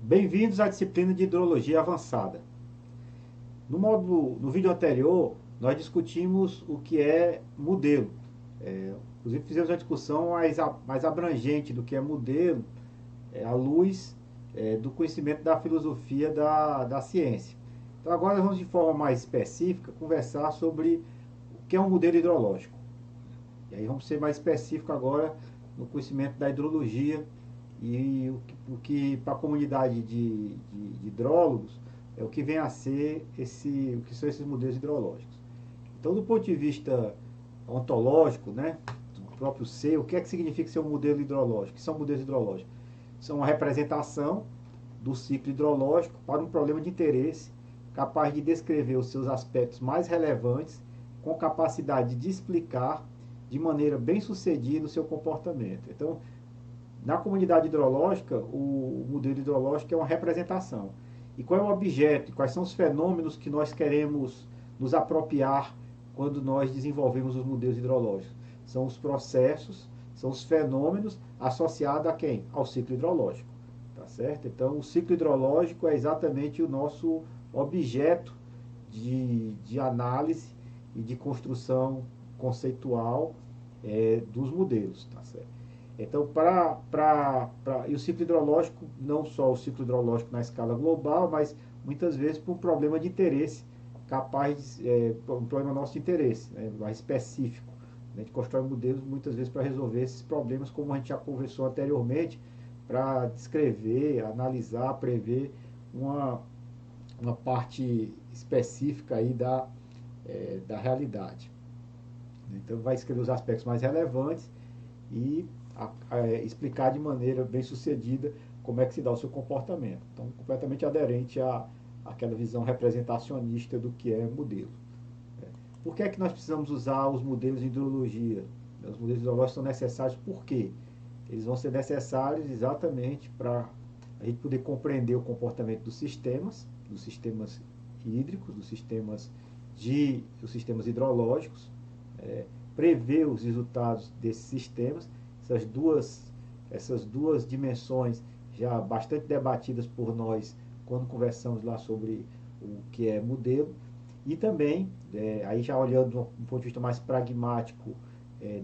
Bem-vindos à disciplina de Hidrologia Avançada. No vídeo anterior, nós discutimos o que é modelo. Inclusive fizemos uma discussão mais abrangente do que é modelo, à luz do conhecimento da filosofia da ciência. Então agora nós vamos de forma mais específica conversar sobre o que é um modelo hidrológico. E aí vamos ser mais específico agora no conhecimento da hidrologia e o que para a comunidade de hidrólogos é o que vem a ser o que são esses modelos hidrológicos. Então, do ponto de vista ontológico, né, do próprio ser, o que é que significa ser um modelo hidrológico? O que são modelos hidrológicos? São uma representação do ciclo hidrológico para um problema de interesse, capaz de descrever os seus aspectos mais relevantes, com capacidade de explicar de maneira bem sucedida o seu comportamento. Então, na comunidade hidrológica, o modelo hidrológico é uma representação. E qual é o objeto? Quais são os fenômenos que nós queremos nos apropriar quando nós desenvolvemos os modelos hidrológicos? São os processos, são os fenômenos associados a quem? Ao ciclo hidrológico. Tá certo? Então, o ciclo hidrológico é exatamente o nosso objeto de análise e de construção conceitual dos modelos. Tá certo? Então, e o ciclo hidrológico, não só o ciclo hidrológico na escala global, mas muitas vezes por um problema de interesse, um problema nosso de interesse, né, mais específico. A gente constrói modelos muitas vezes para resolver esses problemas, como a gente já conversou anteriormente, para descrever, analisar, prever uma parte específica aí da realidade. Então, vai escrever os aspectos mais relevantes e explicar de maneira bem sucedida como é que se dá o seu comportamento. Então, completamente aderente àquela visão representacionista do que é modelo. Por que é que nós precisamos usar os modelos de hidrologia? Os modelos hidrológicos são necessários por quê? Eles vão ser necessários exatamente para a gente poder compreender o comportamento dos sistemas hídricos, dos sistemas hidrológicos, prever os resultados desses sistemas. Essas duas dimensões já bastante debatidas por nós quando conversamos lá sobre o que é modelo, e também, aí já olhando de um ponto de vista mais pragmático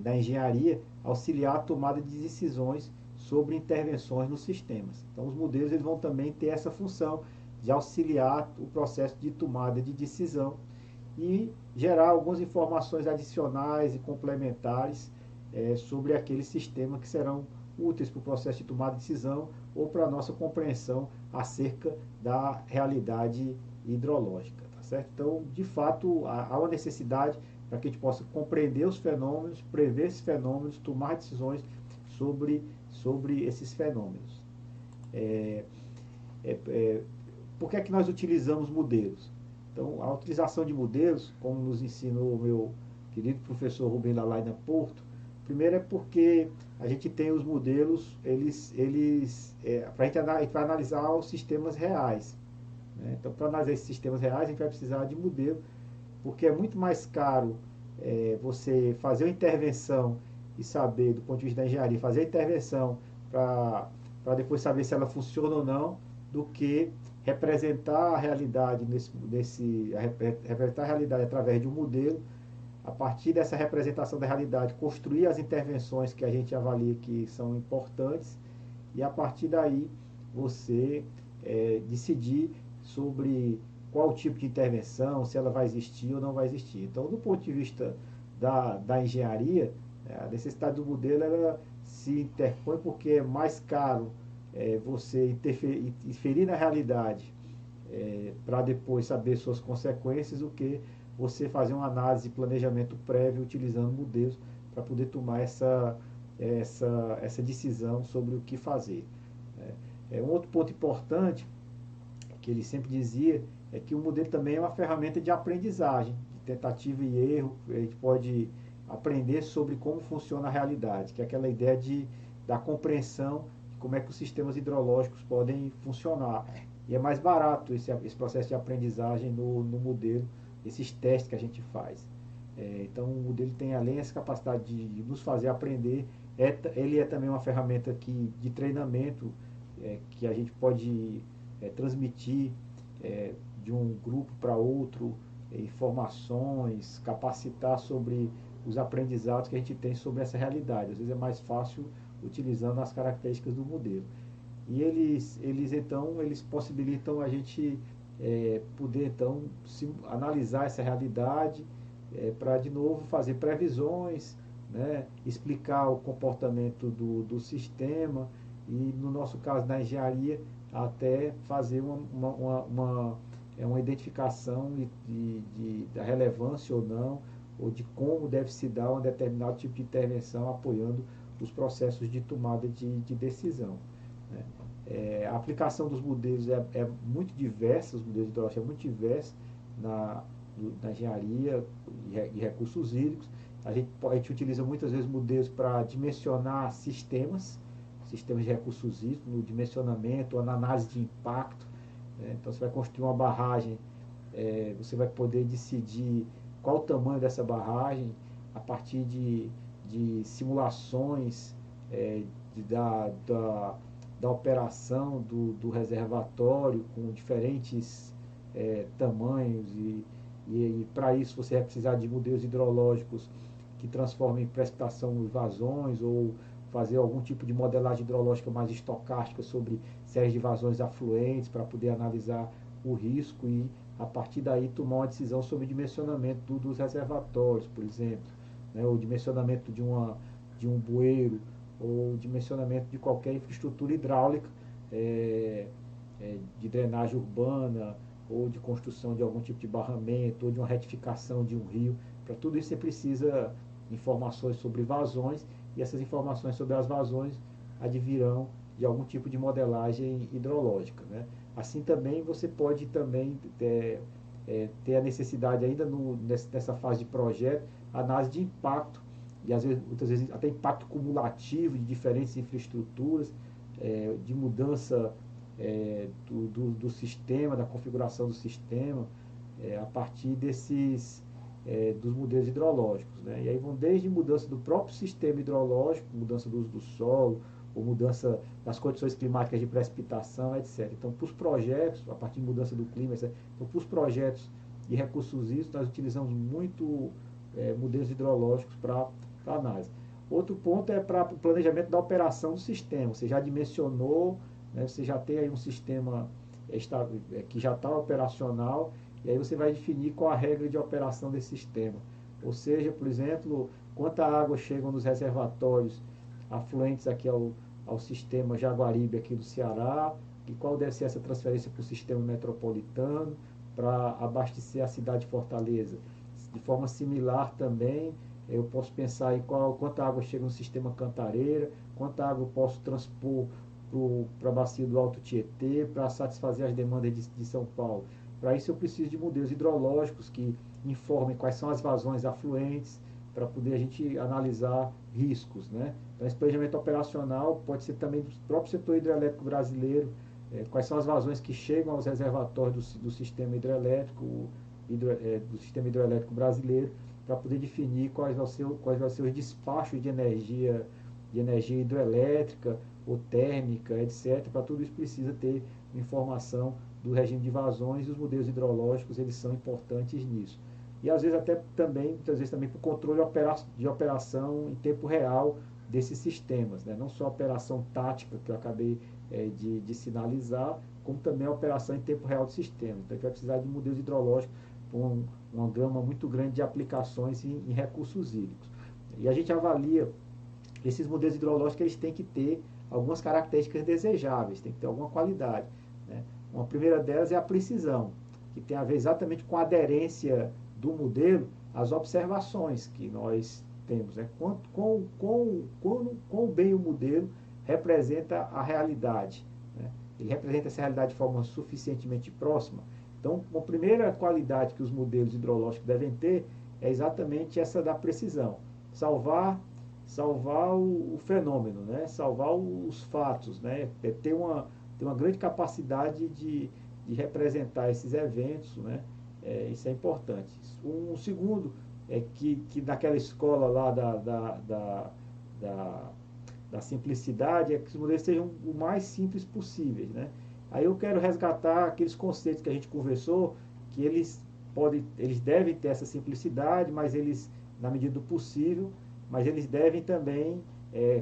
da engenharia, auxiliar a tomada de decisões sobre intervenções nos sistemas. Então, os modelos eles vão também ter essa função de auxiliar o processo de tomada de decisão e gerar algumas informações adicionais e complementares sobre aquele sistema que serão úteis para o processo de tomada de decisão ou para a nossa compreensão acerca da realidade hidrológica. Tá certo? Então, de fato, há uma necessidade para que a gente possa compreender os fenômenos, prever esses fenômenos, tomar decisões sobre esses fenômenos. Por que é que nós utilizamos modelos? Então, a utilização de modelos, como nos ensinou o meu querido professor Rubem Lalaina Porto, primeiro é porque a gente tem os modelos, para a gente vai analisar os sistemas reais. Né? Então, para analisar esses sistemas reais, a gente vai precisar de modelo, porque é muito mais caro você fazer uma intervenção e saber, do ponto de vista da engenharia, fazer a intervenção para depois saber se ela funciona ou não, do que representar a realidade representar a realidade através de um modelo. A partir dessa representação da realidade, construir as intervenções que a gente avalia que são importantes, e a partir daí você decidir sobre qual tipo de intervenção, se ela vai existir ou não vai existir. Então, do ponto de vista da engenharia, a necessidade do modelo ela se interpõe porque é mais caro você interferir na realidade para depois saber suas consequências do que você fazer uma análise e planejamento prévio utilizando modelos para poder tomar essa decisão sobre o que fazer. Um outro ponto importante que ele sempre dizia é que o modelo também é uma ferramenta de aprendizagem, de tentativa e erro. A gente pode aprender sobre como funciona a realidade, que é aquela ideia da compreensão de como é que os sistemas hidrológicos podem funcionar. E é mais barato esse processo de aprendizagem no modelo, esses testes que a gente faz. Então, o modelo tem, além dessa capacidade de nos fazer aprender, ele é também uma ferramenta de treinamento, que a gente pode transmitir de um grupo para outro informações, capacitar sobre os aprendizados que a gente tem sobre essa realidade. Às vezes é mais fácil utilizando as características do modelo. E eles possibilitam a gente poder então analisar essa realidade para de novo fazer previsões, né, explicar o comportamento do sistema e no nosso caso na engenharia até fazer uma identificação da relevância ou não, ou de como deve se dar um determinado tipo de intervenção apoiando os processos de tomada de decisão. Né? A aplicação dos modelos é muito diversa, os modelos hidrológicos é muito diversa na engenharia e recursos hídricos. A gente utiliza muitas vezes modelos para dimensionar sistemas de recursos hídricos, no dimensionamento ou na análise de impacto. Então você vai construir uma barragem, você vai poder decidir qual o tamanho dessa barragem a partir de simulações da operação do reservatório com diferentes tamanhos e para isso você vai precisar de modelos hidrológicos que transformem precipitação em vazões ou fazer algum tipo de modelagem hidrológica mais estocástica sobre séries de vazões afluentes para poder analisar o risco e a partir daí tomar uma decisão sobre o dimensionamento dos reservatórios, por exemplo, né, o dimensionamento de um bueiro ou dimensionamento de qualquer infraestrutura hidráulica de drenagem urbana ou de construção de algum tipo de barramento ou de uma retificação de um rio. Para tudo isso você precisa informações sobre vazões e essas informações sobre as vazões advirão de algum tipo de modelagem hidrológica. Né? Assim também você pode também ter a necessidade ainda nessa fase de projeto, análise de impacto e às vezes, muitas vezes até impacto cumulativo de diferentes infraestruturas, de mudança do sistema, da configuração do sistema, a partir dos modelos hidrológicos. Né? E aí vão desde mudança do próprio sistema hidrológico, mudança do uso do solo, ou mudança das condições climáticas de precipitação, etc. Então, para os projetos, a partir de mudança do clima, etc. Então, para os projetos de recursos hídricos, nós utilizamos muito modelos hidrológicos para análise. Outro ponto é para o planejamento da operação do sistema. Você já dimensionou, né, você já tem aí um sistema que já está operacional, e aí você vai definir qual a regra de operação desse sistema. Ou seja, por exemplo, quanta água chega nos reservatórios afluentes aqui ao sistema Jaguaribe aqui do Ceará, e qual deve ser essa transferência para o sistema metropolitano, para abastecer a cidade de Fortaleza. De forma similar também, eu posso pensar em quanta água chega no sistema Cantareira, quanta água eu posso transpor para a bacia do Alto Tietê, para satisfazer as demandas de São Paulo. Para isso eu preciso de modelos hidrológicos que informem quais são as vazões afluentes, para poder a gente analisar riscos. Né? Então, esse planejamento operacional pode ser também do próprio setor hidrelétrico brasileiro, quais são as vazões que chegam aos reservatórios do sistema hidrelétrico, do sistema hidrelétrico brasileiro, para poder definir quais vão ser os despachos de energia hidrelétrica ou térmica, etc. Para tudo isso precisa ter informação do regime de vazões e os modelos hidrológicos eles são importantes nisso. E às vezes muitas vezes também para o controle de operação em tempo real desses sistemas, né? Não só a operação tática que eu acabei de sinalizar, como também a operação em tempo real do sistema. Então a gente vai precisar de modelos hidrológicos com uma gama muito grande de aplicações em recursos hídricos. E a gente avalia esses modelos hidrológicos, eles têm que ter algumas características desejáveis, tem que ter alguma qualidade. Né? Uma primeira delas é a precisão, que tem a ver exatamente com a aderência do modelo às observações que nós temos. Né? Quão bem o modelo representa a realidade. Né? Ele representa essa realidade de forma suficientemente próxima. Então, a primeira qualidade que os modelos hidrológicos devem ter é exatamente essa da precisão. Salvar o fenômeno, né? Salvar os fatos, né? Ter uma grande capacidade de representar esses eventos, né? Isso é importante. Um segundo é que naquela escola lá da simplicidade é que os modelos sejam o mais simples possíveis, né? Aí eu quero resgatar aqueles conceitos que a gente conversou, que eles devem ter essa simplicidade, mas eles, na medida do possível, mas eles devem também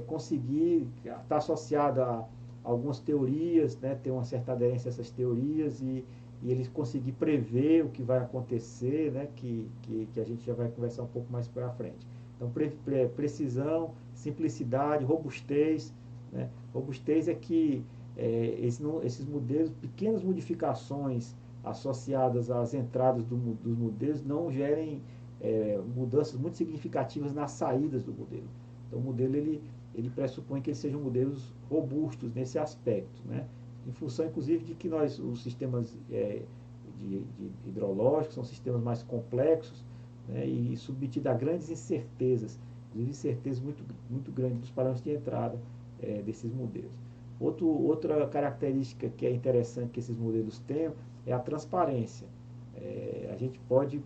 conseguir estar associado a algumas teorias, né, ter uma certa aderência a essas teorias e eles conseguir prever o que vai acontecer, né, que a gente já vai conversar um pouco mais para frente. Então, precisão, simplicidade, robustez. Né? Robustez é que esses modelos, pequenas modificações associadas às entradas dos modelos não gerem mudanças muito significativas nas saídas do modelo. Então, o modelo ele pressupõe que eles sejam modelos robustos nesse aspecto, né? Em função, inclusive, de que os sistemas de hidrológicos são sistemas mais complexos, né? E submetidos a grandes incertezas, inclusive incertezas muito grandes dos parâmetros de entrada desses modelos. Outra característica que é interessante que esses modelos tenham é a transparência. A gente pode,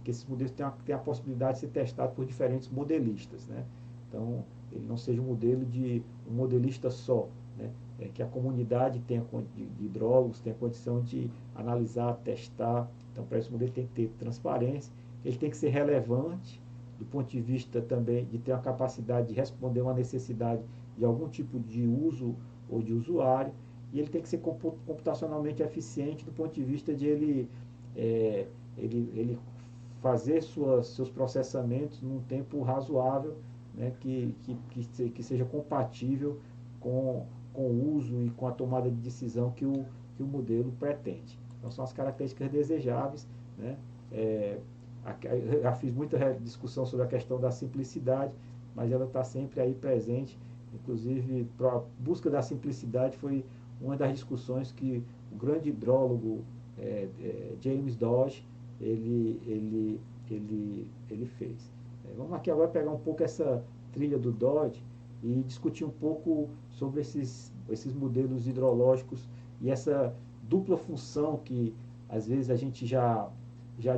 que esses modelos tenham a possibilidade de ser testados por diferentes modelistas, né? Então, ele não seja um modelo de um modelista só, né? Que a comunidade tenha, de hidrólogos tenha condição de analisar, testar. Então, para esse modelo tem que ter transparência, ele tem que ser relevante, do ponto de vista também de ter a capacidade de responder uma necessidade de algum tipo de uso ou de usuário, e ele tem que ser computacionalmente eficiente do ponto de vista de ele fazer seus processamentos num tempo razoável, né, que seja compatível com o uso e com a tomada de decisão que o modelo pretende. Então, são as características desejáveis, né? Já fiz muita discussão sobre a questão da simplicidade, mas ela está sempre aí presente. Inclusive, para a busca da simplicidade foi uma das discussões que o grande hidrólogo James Dodge ele fez. Vamos aqui agora pegar um pouco essa trilha do Dodge e discutir um pouco sobre esses modelos hidrológicos e essa dupla função que às vezes a gente já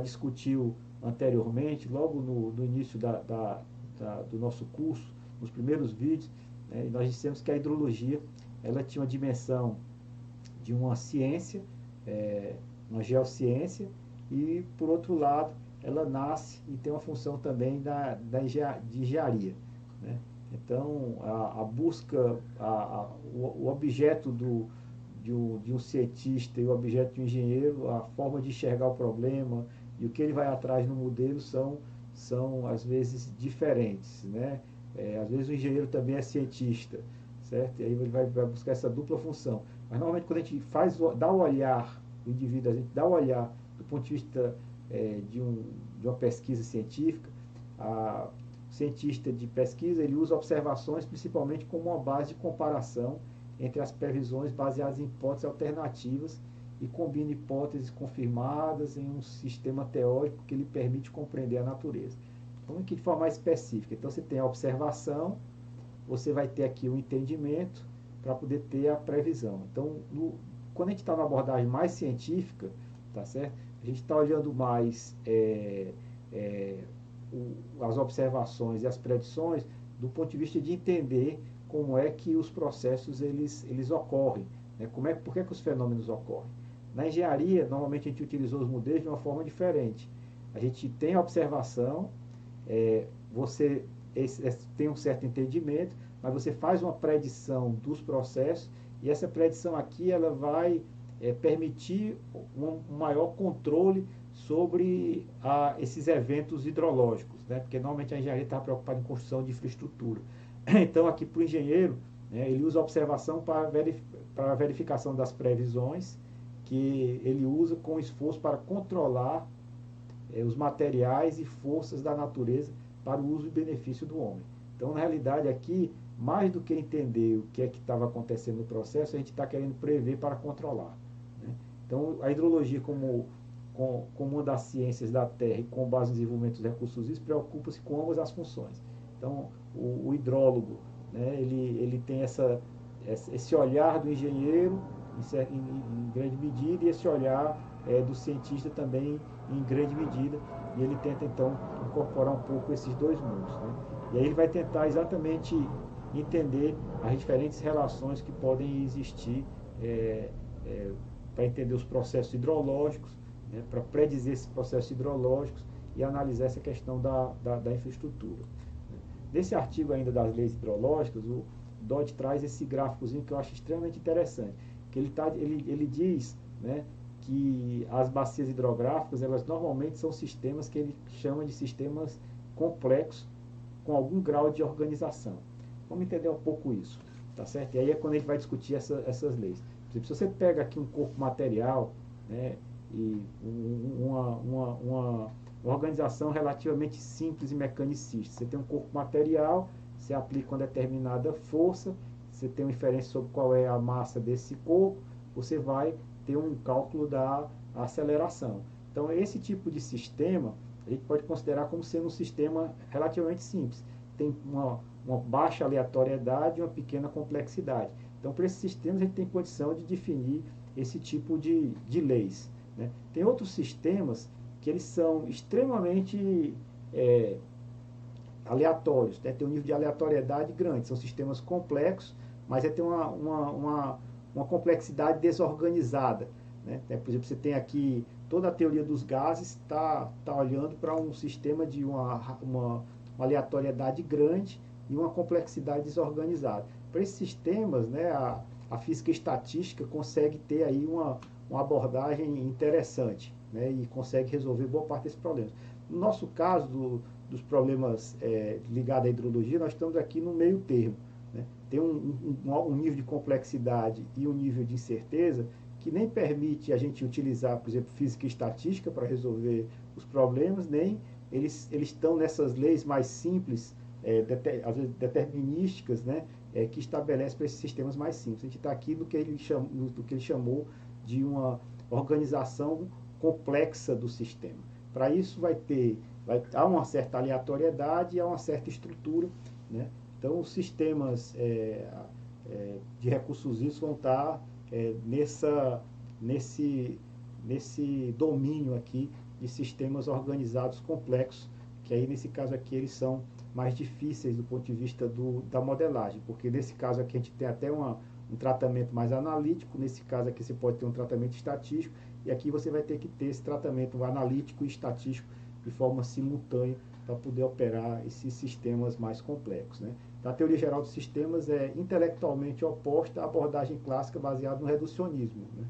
discutiu anteriormente, logo no início do nosso curso, nos primeiros vídeos, né, nós dissemos que a hidrologia ela tinha uma dimensão de uma ciência, uma geociência, e por outro lado ela nasce e tem uma função também de engenharia, né? Então a busca, o objeto de um cientista e o objeto de um engenheiro, a forma de enxergar o problema e o que ele vai atrás no modelo são às vezes diferentes, né? Às vezes o engenheiro também é cientista, certo? E aí ele vai buscar essa dupla função. Mas normalmente quando a gente dá o olhar do indivíduo, a gente dá o olhar do ponto de vista de uma pesquisa científica, o cientista de pesquisa ele usa observações principalmente como uma base de comparação entre as previsões baseadas em hipóteses alternativas e combina hipóteses confirmadas em um sistema teórico que lhe permite compreender a natureza. Então, aqui de forma mais específica. Então, você tem a observação, você vai ter aqui o entendimento para poder ter a previsão. Então, quando a gente está numa abordagem mais científica, tá certo? A gente está olhando mais as observações e as predições do ponto de vista de entender como é que os processos eles ocorrem, né? Por que os fenômenos ocorrem. Na engenharia, normalmente a gente utilizou os modelos de uma forma diferente. A gente tem a observação, você tem um certo entendimento, mas você faz uma predição dos processos, e essa predição aqui ela vai permitir um maior controle sobre esses eventos hidrológicos, né? Porque normalmente a engenharia está preocupada em construção de infraestrutura. Então, aqui para o engenheiro, né, ele usa a observação para a verificação das previsões, que ele usa com esforço para controlar os materiais e forças da natureza para o uso e benefício do homem. Então, na realidade, aqui, mais do que entender o que é que estava acontecendo no processo, a gente está querendo prever para controlar, né? Então, a hidrologia, como uma das ciências da Terra e com base no desenvolvimento dos recursos hídricos, preocupa-se com ambas as funções. Então, o hidrólogo, né, ele tem esse olhar do engenheiro em grande medida, e esse olhar do cientista também em grande medida, e ele tenta então incorporar um pouco esses dois mundos, né? E aí ele vai tentar exatamente entender as diferentes relações que podem existir para entender os processos hidrológicos, né, para predizer esses processos hidrológicos e analisar essa questão da infraestrutura. Nesse artigo ainda das leis hidrológicas, o Dodge traz esse gráficozinho que eu acho extremamente interessante, que ele diz, né, que as bacias hidrográficas, elas normalmente são sistemas que ele chama de sistemas complexos, com algum grau de organização. Vamos entender um pouco isso, tá certo? E aí é quando a gente vai discutir essas leis. Por exemplo, se você pega aqui um corpo material, né, e uma organização relativamente simples e mecanicista. Você tem um corpo material, você aplica uma determinada força, você tem uma inferência sobre qual é a massa desse corpo, você vai ter um cálculo da aceleração. Então, esse tipo de sistema, a gente pode considerar como sendo um sistema relativamente simples. Tem uma baixa aleatoriedade e uma pequena complexidade. Então, para esses sistemas, a gente tem condição de definir esse tipo de leis. Né? Tem outros sistemas que eles são extremamente aleatórios, né? Tem um nível de aleatoriedade grande, são sistemas complexos, mas tem uma complexidade desorganizada. Né? Por exemplo, você tem aqui toda a teoria dos gases está olhando para um sistema de uma aleatoriedade grande e uma complexidade desorganizada. Para esses sistemas, né, a física estatística consegue ter aí uma abordagem interessante, né, e consegue resolver boa parte desses problemas. No nosso caso, dos problemas ligados à hidrologia, nós estamos aqui no meio termo. Né? Tem um nível de complexidade e um nível de incerteza que nem permite a gente utilizar, por exemplo, física e estatística para resolver os problemas, nem eles estão nessas leis mais simples, às vezes determinísticas, né, que estabelece para esses sistemas mais simples. A gente está aqui do que ele chamou de uma organização complexa do sistema. Para isso há uma certa aleatoriedade e há uma certa estrutura. Né? Então, os sistemas de recursos hídricos vão estar nesse domínio aqui de sistemas organizados complexos, que aí nesse caso aqui eles são mais difíceis do ponto de vista da modelagem, porque nesse caso aqui a gente tem até um tratamento mais analítico, nesse caso aqui você pode ter um tratamento estatístico, e aqui você vai ter que ter esse tratamento analítico e estatístico de forma simultânea para poder operar esses sistemas mais complexos. Né? Então, a teoria geral dos sistemas é intelectualmente oposta à abordagem clássica baseada no reducionismo, né?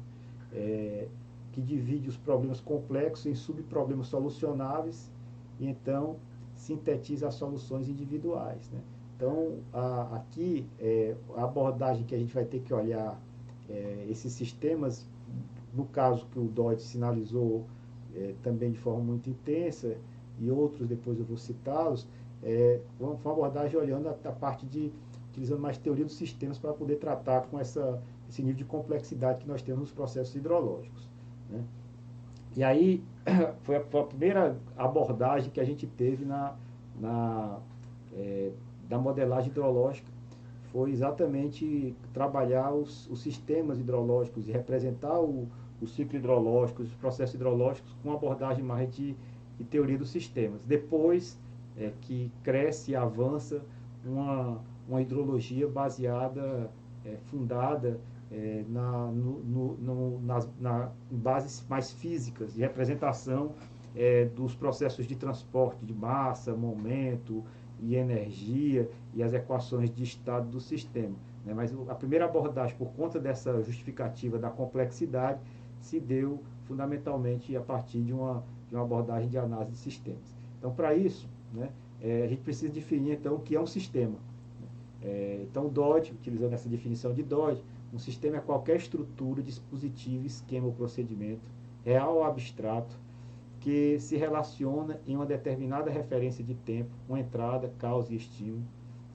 Que divide os problemas complexos em subproblemas solucionáveis e então sintetiza as soluções individuais. Né? Então, aqui, a abordagem que a gente vai ter que olhar esses sistemas, no caso que o Dodge sinalizou também de forma muito intensa, e outros depois eu vou citá-los, foi uma abordagem olhando a parte utilizando mais teoria dos sistemas para poder tratar com esse nível de complexidade que nós temos nos processos hidrológicos. Né? E aí foi a primeira abordagem que a gente teve da modelagem hidrológica, foi exatamente trabalhar os sistemas hidrológicos e representar o ciclo hidrológico, os processos hidrológicos com uma abordagem mais de teoria dos sistemas. Depois que cresce e avança uma hidrologia baseada, fundada nas bases mais físicas, de representação dos processos de transporte de massa, momento e energia e as equações de estado do sistema. Né? Mas a primeira abordagem, por conta dessa justificativa da complexidade, se deu fundamentalmente a partir de uma abordagem de análise de sistemas. Então, para isso, né, a gente precisa definir então o que é um sistema. Então, Dodge, utilizando essa definição de Dodge, um sistema é qualquer estrutura, dispositivo, esquema ou procedimento, real ou abstrato, que se relaciona em uma determinada referência de tempo, uma entrada, causa e estímulo,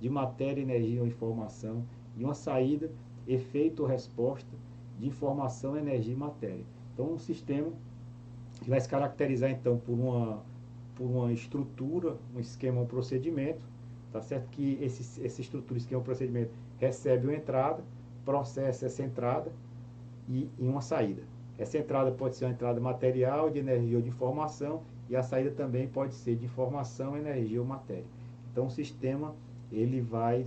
de matéria, energia ou informação, e uma saída, efeito ou resposta, de informação, energia e matéria. Então, um sistema que vai se caracterizar, então, por uma estrutura, um esquema, um procedimento, tá certo? Que essa estrutura, esquema, procedimento recebe uma entrada, processa essa entrada e uma saída. Essa entrada pode ser uma entrada material, de energia ou de informação, e a saída também pode ser de informação, energia ou matéria. Então, o sistema ele vai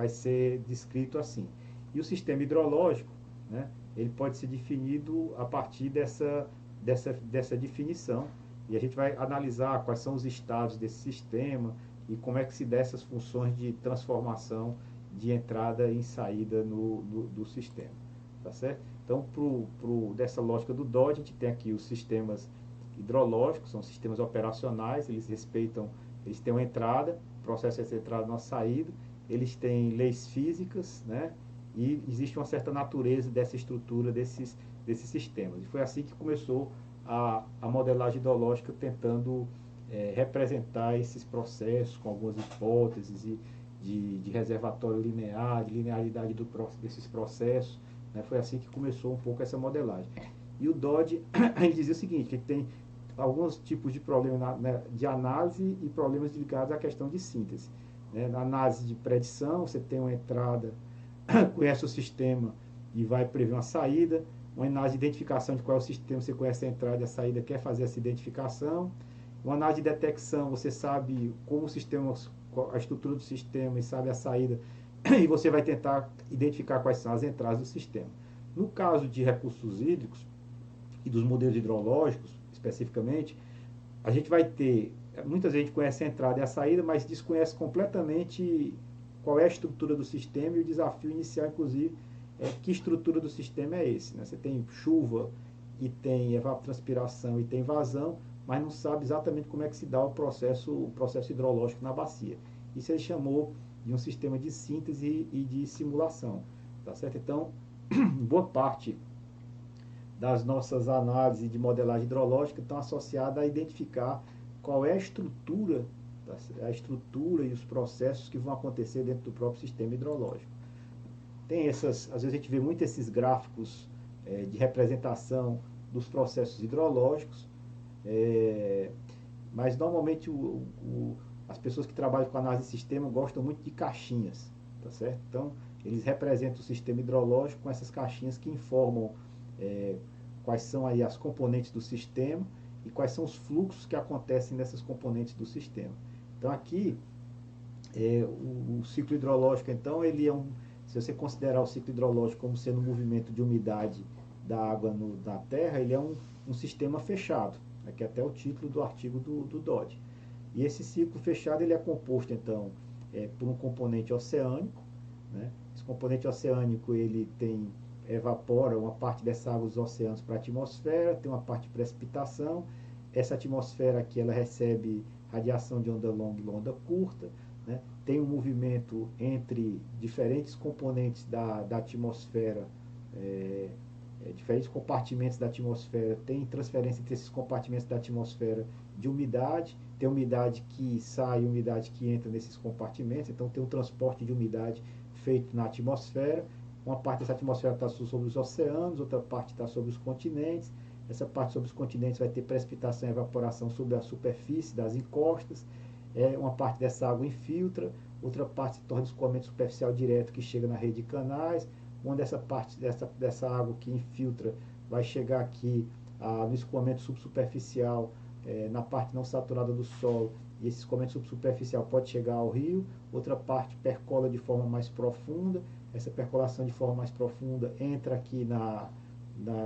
ser descrito assim. E o sistema hidrológico, né, ele pode ser definido a partir dessa definição, e a gente vai analisar quais são os estados desse sistema e como é que se dá essas funções de transformação de entrada e saída do sistema, tá certo? Então, dessa lógica do DOD, a gente tem aqui os sistemas hidrológicos, são sistemas operacionais, eles têm uma entrada, processo essa entrada e uma saída, eles têm leis físicas, né? E existe uma certa natureza dessa estrutura desses sistemas. E foi assim que começou a modelagem hidrológica, tentando representar esses processos com algumas hipóteses de reservatório linear, de linearidade desses processos, né? Foi assim que começou um pouco essa modelagem. E o DOD, a gente dizia o seguinte, que tem alguns tipos de problemas de análise e problemas ligados à questão de síntese, né? Na análise de predição, você tem uma entrada, conhece o sistema e vai prever uma saída. Uma análise de identificação de qual é o sistema, você conhece a entrada e a saída, quer fazer essa identificação. Uma análise de detecção, você sabe como o sistema, a estrutura do sistema e sabe a saída, e você vai tentar identificar quais são as entradas do sistema. No caso de recursos hídricos e dos modelos hidrológicos, especificamente, a gente vai ter, muitas vezes a gente conhece a entrada e a saída, mas desconhece completamente qual é a estrutura do sistema, e o desafio inicial, inclusive, é que estrutura do sistema é esse, né? Você tem chuva e tem evapotranspiração e tem vazão, mas não sabe exatamente como é que se dá o processo hidrológico na bacia. Isso ele chamou de um sistema de síntese e de simulação, tá certo? Então, boa parte das nossas análises de modelagem hidrológica estão associadas a identificar qual é a estrutura e os processos que vão acontecer dentro do próprio sistema hidrológico. Às vezes a gente vê muito esses gráficos de representação dos processos hidrológicos, mas normalmente as pessoas que trabalham com análise de sistema gostam muito de caixinhas, tá certo? Então, eles representam o sistema hidrológico com essas caixinhas que informam quais são aí as componentes do sistema e quais são os fluxos que acontecem nessas componentes do sistema. Então, aqui, o ciclo hidrológico, então, se você considerar o ciclo hidrológico como sendo um movimento de umidade da água na terra, ele é um sistema fechado, né, que é até o título do artigo do DOD. E esse ciclo fechado ele é composto, então, por um componente oceânico, né? Esse componente oceânico ele evapora uma parte dessa água dos oceanos para a atmosfera, tem uma parte de precipitação. Essa atmosfera aqui ela recebe radiação de onda longa e onda curta, né? Tem um movimento entre diferentes componentes da atmosfera, diferentes compartimentos da atmosfera, tem transferência entre esses compartimentos da atmosfera de umidade, tem umidade que sai e umidade que entra nesses compartimentos, então tem um transporte de umidade feito na atmosfera. Uma parte dessa atmosfera está sobre os oceanos, outra parte está sobre os continentes. Essa parte sobre os continentes vai ter precipitação e evaporação sobre a superfície das encostas. Uma parte dessa água infiltra, outra parte se torna escoamento superficial direto que chega na rede de canais. Uma dessa água que infiltra vai chegar aqui no escoamento subsuperficial, na parte não saturada do solo, e esse escoamento subsuperficial pode chegar ao rio. Outra parte percola de forma mais profunda, essa percolação de forma mais profunda entra aqui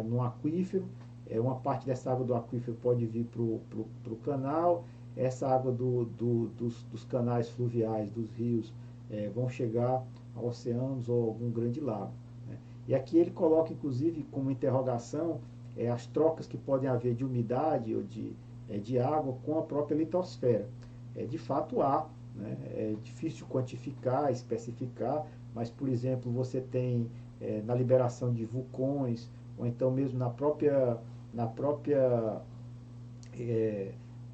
no aquífero. Uma parte dessa água do aquífero pode vir para o canal. Essa água dos canais fluviais, dos rios, vão chegar a oceanos ou algum grande lago, né? E aqui ele coloca, inclusive, como interrogação, as trocas que podem haver de umidade ou de água com a própria litosfera. De fato há, né? É difícil quantificar, especificar, mas, por exemplo, você tem na liberação de vulcões, ou então mesmo no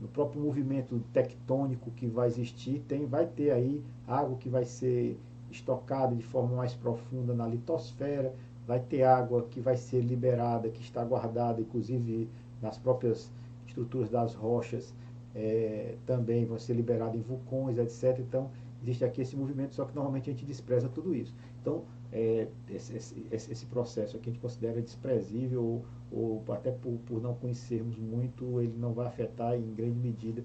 próprio movimento tectônico que vai existir, vai ter aí água que vai ser estocada de forma mais profunda na litosfera, vai ter água que vai ser liberada, que está guardada, inclusive nas próprias estruturas das rochas, também vai ser liberada em vulcões, etc. Então, existe aqui esse movimento, só que normalmente a gente despreza tudo isso. Então, esse processo aqui a gente considera desprezível, ou até por não conhecermos muito, ele não vai afetar em grande medida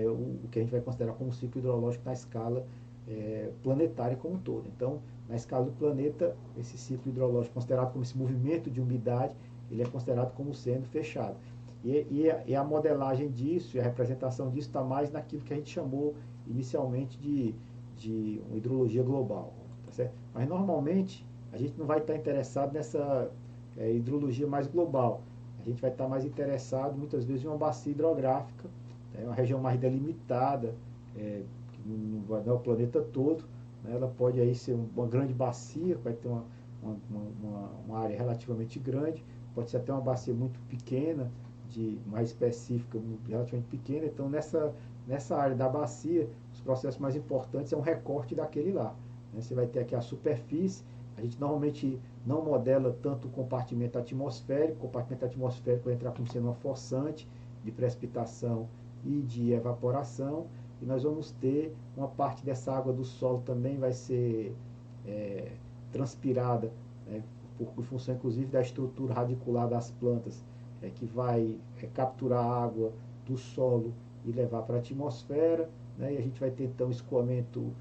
o que a gente vai considerar como ciclo hidrológico na escala planetária como um todo. Então, na escala do planeta, esse ciclo hidrológico considerado como esse movimento de umidade, ele é considerado como sendo fechado. E a modelagem disso e a representação disso está mais naquilo que a gente chamou inicialmente de uma hidrologia global. Tá certo? Mas normalmente a gente não vai estar interessado nessa hidrologia mais global. A gente vai estar mais interessado muitas vezes em uma bacia hidrográfica, uma região mais delimitada, que não é o planeta todo, né? Ela pode aí ser uma grande bacia, vai ter uma área relativamente grande, pode ser até uma bacia muito pequena, mais específica, relativamente pequena. Então nessa área da bacia, os processos mais importantes é um recorte daquele lá, né? Você vai ter aqui a superfície. A gente normalmente não modela tanto o compartimento atmosférico. O compartimento atmosférico vai entrar como sendo uma forçante de precipitação e de evaporação, e nós vamos ter uma parte dessa água do solo também vai ser transpirada, né, por função inclusive da estrutura radicular das plantas, que vai capturar a água do solo e levar para a atmosfera, né, e a gente vai ter então escoamento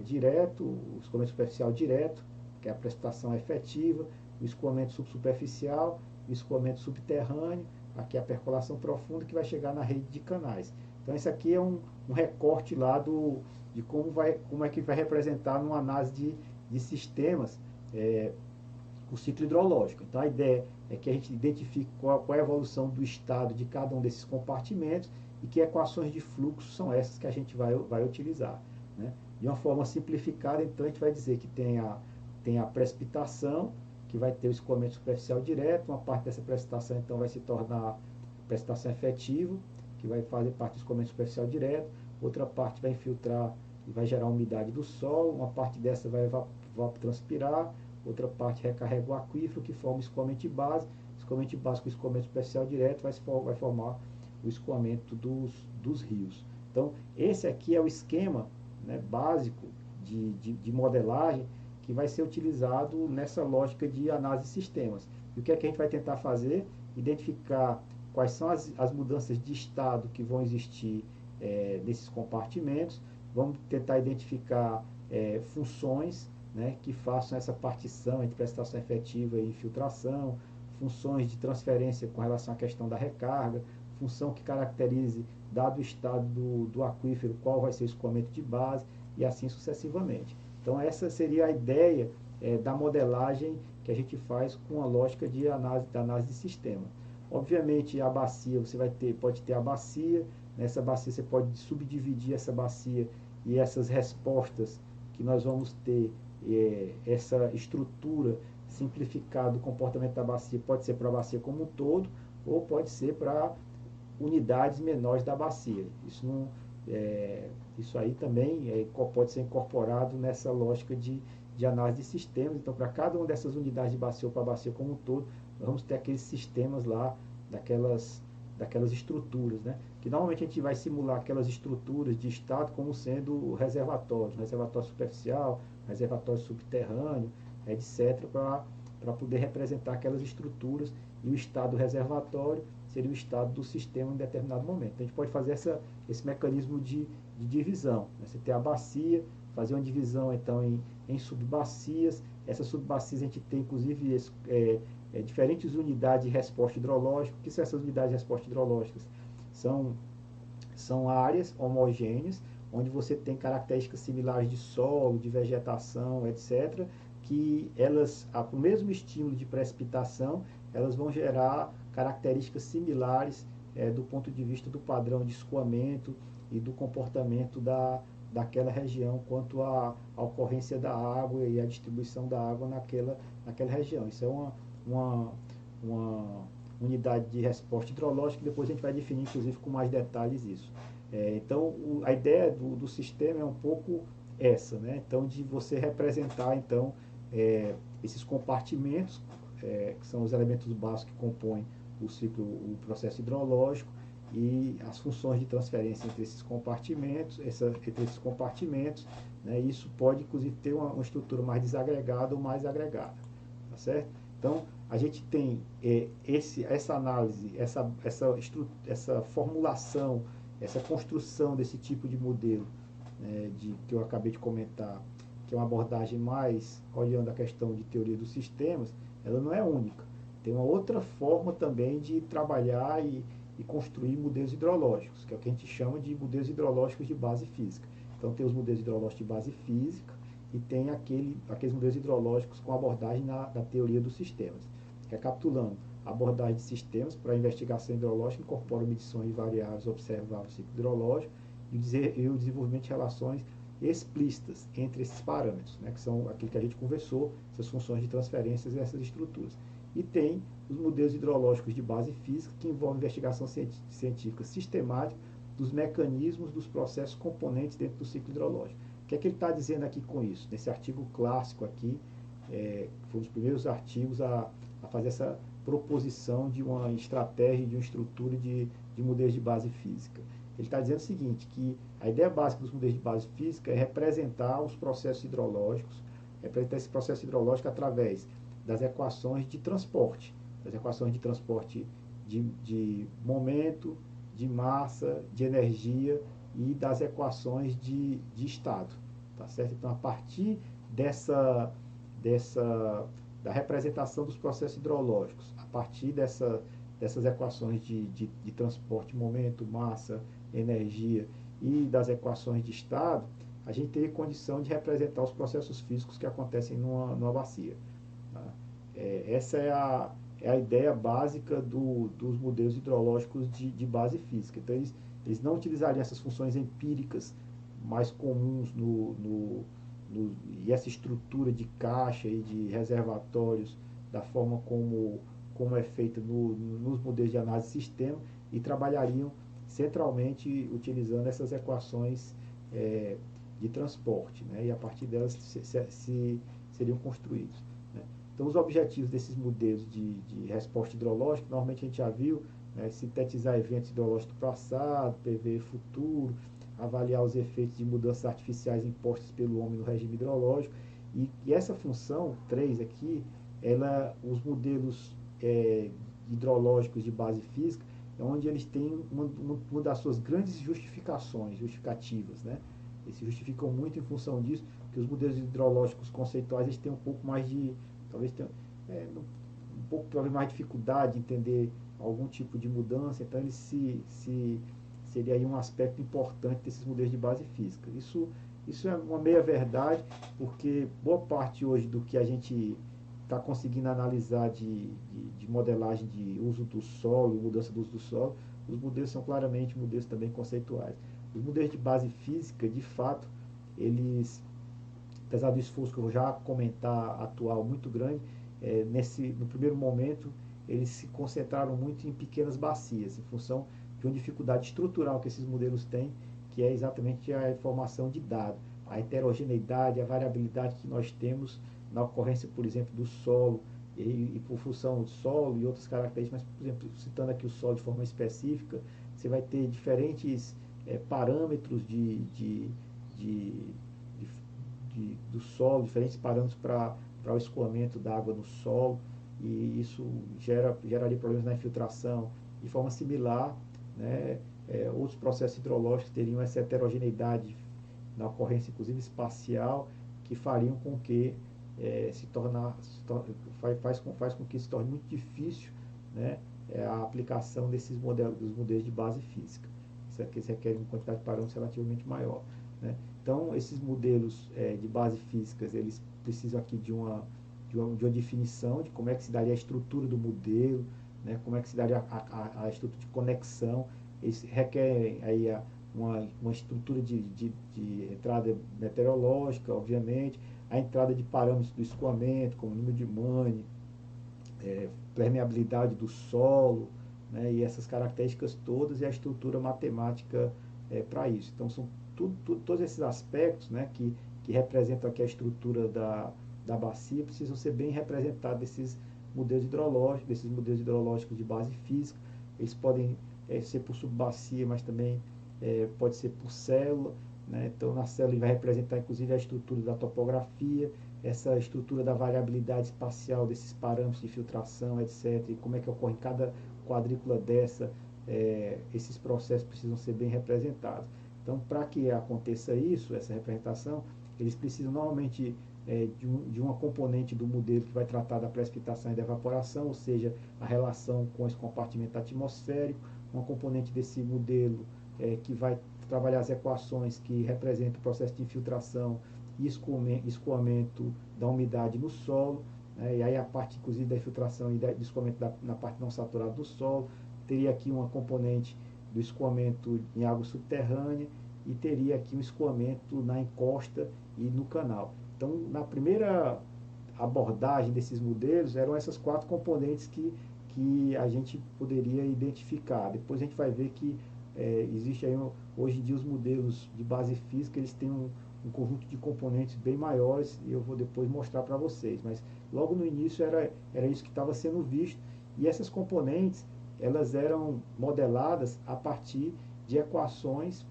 direto, o escoamento superficial direto, que é a precipitação efetiva, o escoamento subsuperficial, o escoamento subterrâneo, aqui a percolação profunda, que vai chegar na rede de canais. Então esse aqui é um recorte lá de como é que vai representar numa análise de sistemas o ciclo hidrológico. Então a ideia é que a gente identifique qual é a evolução do estado de cada um desses compartimentos e que equações de fluxo são essas que a gente vai utilizar, né? De uma forma simplificada, então a gente vai dizer que tem a precipitação, que vai ter o escoamento superficial direto. Uma parte dessa precipitação então vai se tornar precipitação efetiva, que vai fazer parte do escoamento superficial direto. Outra parte vai infiltrar e vai gerar umidade do solo. Uma parte dessa vai evapotranspirar. Outra parte recarrega o aquífero, que forma o escoamento de base. Escoamento de base com escoamento superficial direto vai formar o escoamento dos rios. Então, esse aqui é o esquema, né, básico de modelagem que vai ser utilizado nessa lógica de análise de sistemas. E o que é que a gente vai tentar fazer? Identificar quais são as mudanças de estado que vão existir nesses compartimentos. Vamos tentar identificar funções, né, que façam essa partição entre precipitação efetiva e infiltração, funções de transferência com relação à questão da recarga, função que caracterize, dado o estado do aquífero, qual vai ser o escoamento de base, e assim sucessivamente. Então essa seria a ideia da modelagem que a gente faz com a lógica de análise de sistema. Obviamente a bacia, pode ter a bacia, nessa bacia você pode subdividir essa bacia, e essas respostas que nós vamos ter, essa estrutura simplificada do comportamento da bacia, pode ser para a bacia como um todo, ou pode ser para unidades menores da bacia. Isso aí também pode ser incorporado nessa lógica de análise de sistemas. Então, para cada uma dessas unidades de bacia ou para a bacia como um todo, nós vamos ter aqueles sistemas lá, daquelas estruturas, né? Que normalmente a gente vai simular aquelas estruturas de estado como sendo reservatórios, reservatório superficial, reservatório subterrâneo, etc., para poder representar aquelas estruturas, e o estado reservatório seria o estado do sistema em determinado momento. Então, a gente pode fazer esse mecanismo de divisão, né? Você tem a bacia, fazer uma divisão então em subbacias. Essas subbacias a gente tem inclusive diferentes unidades de resposta hidrológica. O que são essas unidades de resposta hidrológicas? São áreas homogêneas, onde você tem características similares de solo, de vegetação, etc., que elas, o mesmo estímulo de precipitação, elas vão gerar características similares do ponto de vista do padrão de escoamento e do comportamento daquela região quanto à ocorrência da água e a distribuição da água naquela região. Isso é uma unidade de resposta hidrológica, que depois a gente vai definir, inclusive, com mais detalhes isso. Então, a ideia do sistema é um pouco essa, né? Então, de você representar, então, esses compartimentos, que são os elementos básicos que compõem o processo hidrológico, e as funções de transferência entre esses compartimentos, né? Isso pode, inclusive, ter uma estrutura mais desagregada ou mais agregada, tá certo? Então, a gente tem essa análise, essa formulação, essa construção desse tipo de modelo que eu acabei de comentar, que é uma abordagem mais olhando a questão de teoria dos sistemas, ela não é única. Tem uma outra forma também de trabalhar e construir modelos hidrológicos, que é o que a gente chama de modelos hidrológicos de base física. Então tem os modelos hidrológicos de base física e tem aqueles modelos hidrológicos com abordagem na teoria dos sistemas. Recapitulando, a abordagem de sistemas para investigação hidrológica incorpora medições de variáveis observáveis do ciclo hidrológico e o desenvolvimento de relações explícitas entre esses parâmetros, né, que são aquilo que a gente conversou, essas funções de transferências e essas estruturas. E tem os modelos hidrológicos de base física, que envolvem investigação científica sistemática dos mecanismos dos processos componentes dentro do ciclo hidrológico. O que é que ele está dizendo aqui com isso? Nesse artigo clássico aqui, foi um dos primeiros artigos a fazer essa proposição de uma estratégia, de uma estrutura de modelos de base física. Ele está dizendo o seguinte, que a ideia básica dos modelos de base física é representar os processos hidrológicos, representar esse processo hidrológico através das equações de transporte, de momento, de massa, de energia e das equações de estado, tá certo? Então, a partir da representação dos processos hidrológicos, a partir dessas equações de transporte, momento, massa, energia e das equações de estado, a gente teria condição de representar os processos físicos que acontecem numa bacia. Tá? Essa é a ideia básica dos modelos hidrológicos de base física. Então, eles não utilizariam essas funções empíricas mais comuns e essa estrutura de caixa e de reservatórios da forma como é feita nos modelos de análise de sistema e trabalhariam centralmente utilizando essas equações de transporte, né? E a partir delas seriam construídos. Né? Então, os objetivos desses modelos de resposta hidrológica, normalmente a gente já viu, né, sintetizar eventos hidrológicos do passado, prever futuro, avaliar os efeitos de mudanças artificiais impostas pelo homem no regime hidrológico. E essa função 3 aqui, os modelos hidrológicos de base física, é onde eles têm uma das suas grandes justificativas, né? Eles se justificam muito em função disso, que os modelos hidrológicos conceituais eles têm um pouco mais de, talvez tenham, um pouco talvez mais dificuldade de entender algum tipo de mudança, então eles seria aí um aspecto importante desses modelos de base física. Isso é uma meia-verdade, porque boa parte hoje do que a gente está conseguindo analisar de modelagem de uso do solo, mudança do uso do solo, os modelos são claramente modelos também conceituais. Os modelos de base física, de fato, eles, apesar do esforço que eu vou já comentar atual muito grande, no primeiro momento, eles se concentraram muito em pequenas bacias, em função de uma dificuldade estrutural que esses modelos têm, que é exatamente a informação de dado, a heterogeneidade, a variabilidade que nós temos na ocorrência, por exemplo, do solo, e por função do solo e outras características, mas, por exemplo, citando aqui o solo de forma específica, você vai ter diferentes parâmetros do solo, diferentes parâmetros para o escoamento da água no solo, e isso geraria problemas na infiltração. De forma similar, né, outros processos hidrológicos teriam essa heterogeneidade na ocorrência, inclusive espacial, que fariam com que faz com que se torne muito difícil, né, a aplicação dos modelos de base física. Isso aqui requer uma quantidade de parâmetros relativamente maior. Né? Então, esses modelos de base físicas, eles precisam aqui de uma definição de como é que se daria a estrutura do modelo, né, como é que se daria a estrutura de conexão. Eles requerem aí uma estrutura de entrada meteorológica, obviamente, a entrada de parâmetros do escoamento, como número de Mane, permeabilidade do solo, né, e essas características todas, e a estrutura matemática para isso. Então, são todos esses aspectos, né, que representam aqui a estrutura da bacia, precisam ser bem representados desses modelos hidrológicos de base física. Eles podem ser por subbacia, mas também pode ser por célula. Né? Então, na célula ele vai representar inclusive a estrutura da topografia, essa estrutura da variabilidade espacial desses parâmetros de filtração, etc. E como é que ocorre em cada quadrícula dessa, esses processos precisam ser bem representados. Então, para que aconteça isso, essa representação, eles precisam normalmente de uma componente do modelo que vai tratar da precipitação e da evaporação, ou seja, a relação com esse compartimento atmosférico, uma componente desse modelo que vai trabalhar as equações que representam o processo de infiltração e escoamento da umidade no solo, né? E aí a parte inclusive da infiltração e do escoamento na parte não saturada do solo, teria aqui uma componente do escoamento em água subterrânea e teria aqui um escoamento na encosta e no canal. Então, na primeira abordagem desses modelos, eram essas quatro componentes que a gente poderia identificar. Depois a gente vai ver que existe aí, hoje em dia, os modelos de base física, eles têm um conjunto de componentes bem maiores, e eu vou depois mostrar para vocês. Mas logo no início era isso que estava sendo visto, e essas componentes, elas eram modeladas a partir de equações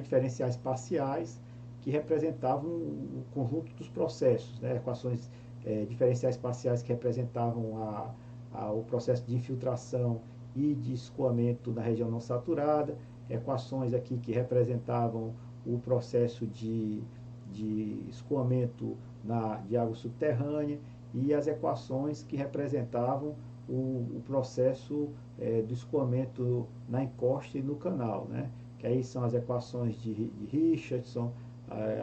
diferenciais parciais que representavam o conjunto dos processos, né? Equações diferenciais parciais que representavam o processo de infiltração e de escoamento na região não saturada, equações aqui que representavam o processo de escoamento de água subterrânea e as equações que representavam o processo do escoamento na encosta e no canal, né? Que aí são as equações de Richardson,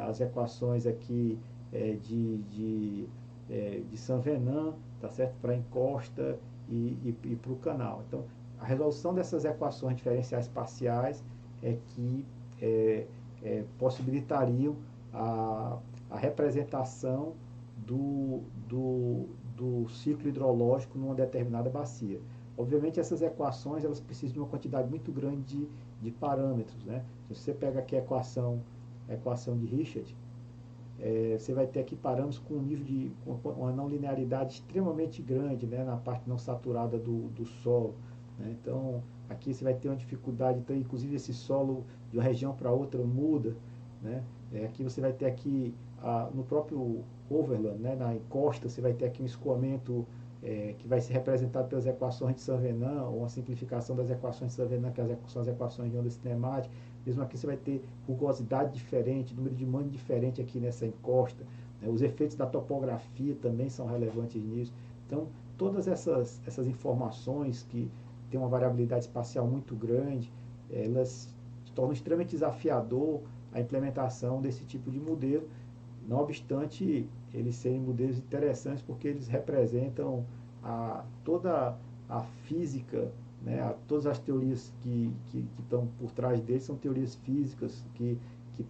as equações aqui de Saint-Venant, tá certo? Para a encosta e para o canal. Então, a resolução dessas equações diferenciais parciais é que possibilitariam a representação do ciclo hidrológico numa determinada bacia. Obviamente, essas equações elas precisam de uma quantidade muito grande de parâmetros, né? Se você pega aqui a equação de Richard, você vai ter aqui parâmetros com um nível de uma não linearidade extremamente grande, né, na parte não saturada do solo, né? Então aqui você vai ter uma dificuldade, então, inclusive esse solo de uma região para outra muda, né? Aqui você vai ter aqui no próprio overland, né, na encosta, você vai ter aqui um escoamento que vai ser representado pelas equações de Saint-Venant, ou uma simplificação das equações de Saint-Venant, que são as equações de onda cinemática. Mesmo aqui você vai ter rugosidade diferente, número de mangue diferente aqui nessa encosta, né? Os efeitos da topografia também são relevantes nisso. Então, todas essas informações que têm uma variabilidade espacial muito grande, elas tornam extremamente desafiador a implementação desse tipo de modelo. Não obstante eles serem modelos interessantes, porque eles representam toda a física, né? Todas as teorias que estão por trás deles são teorias físicas que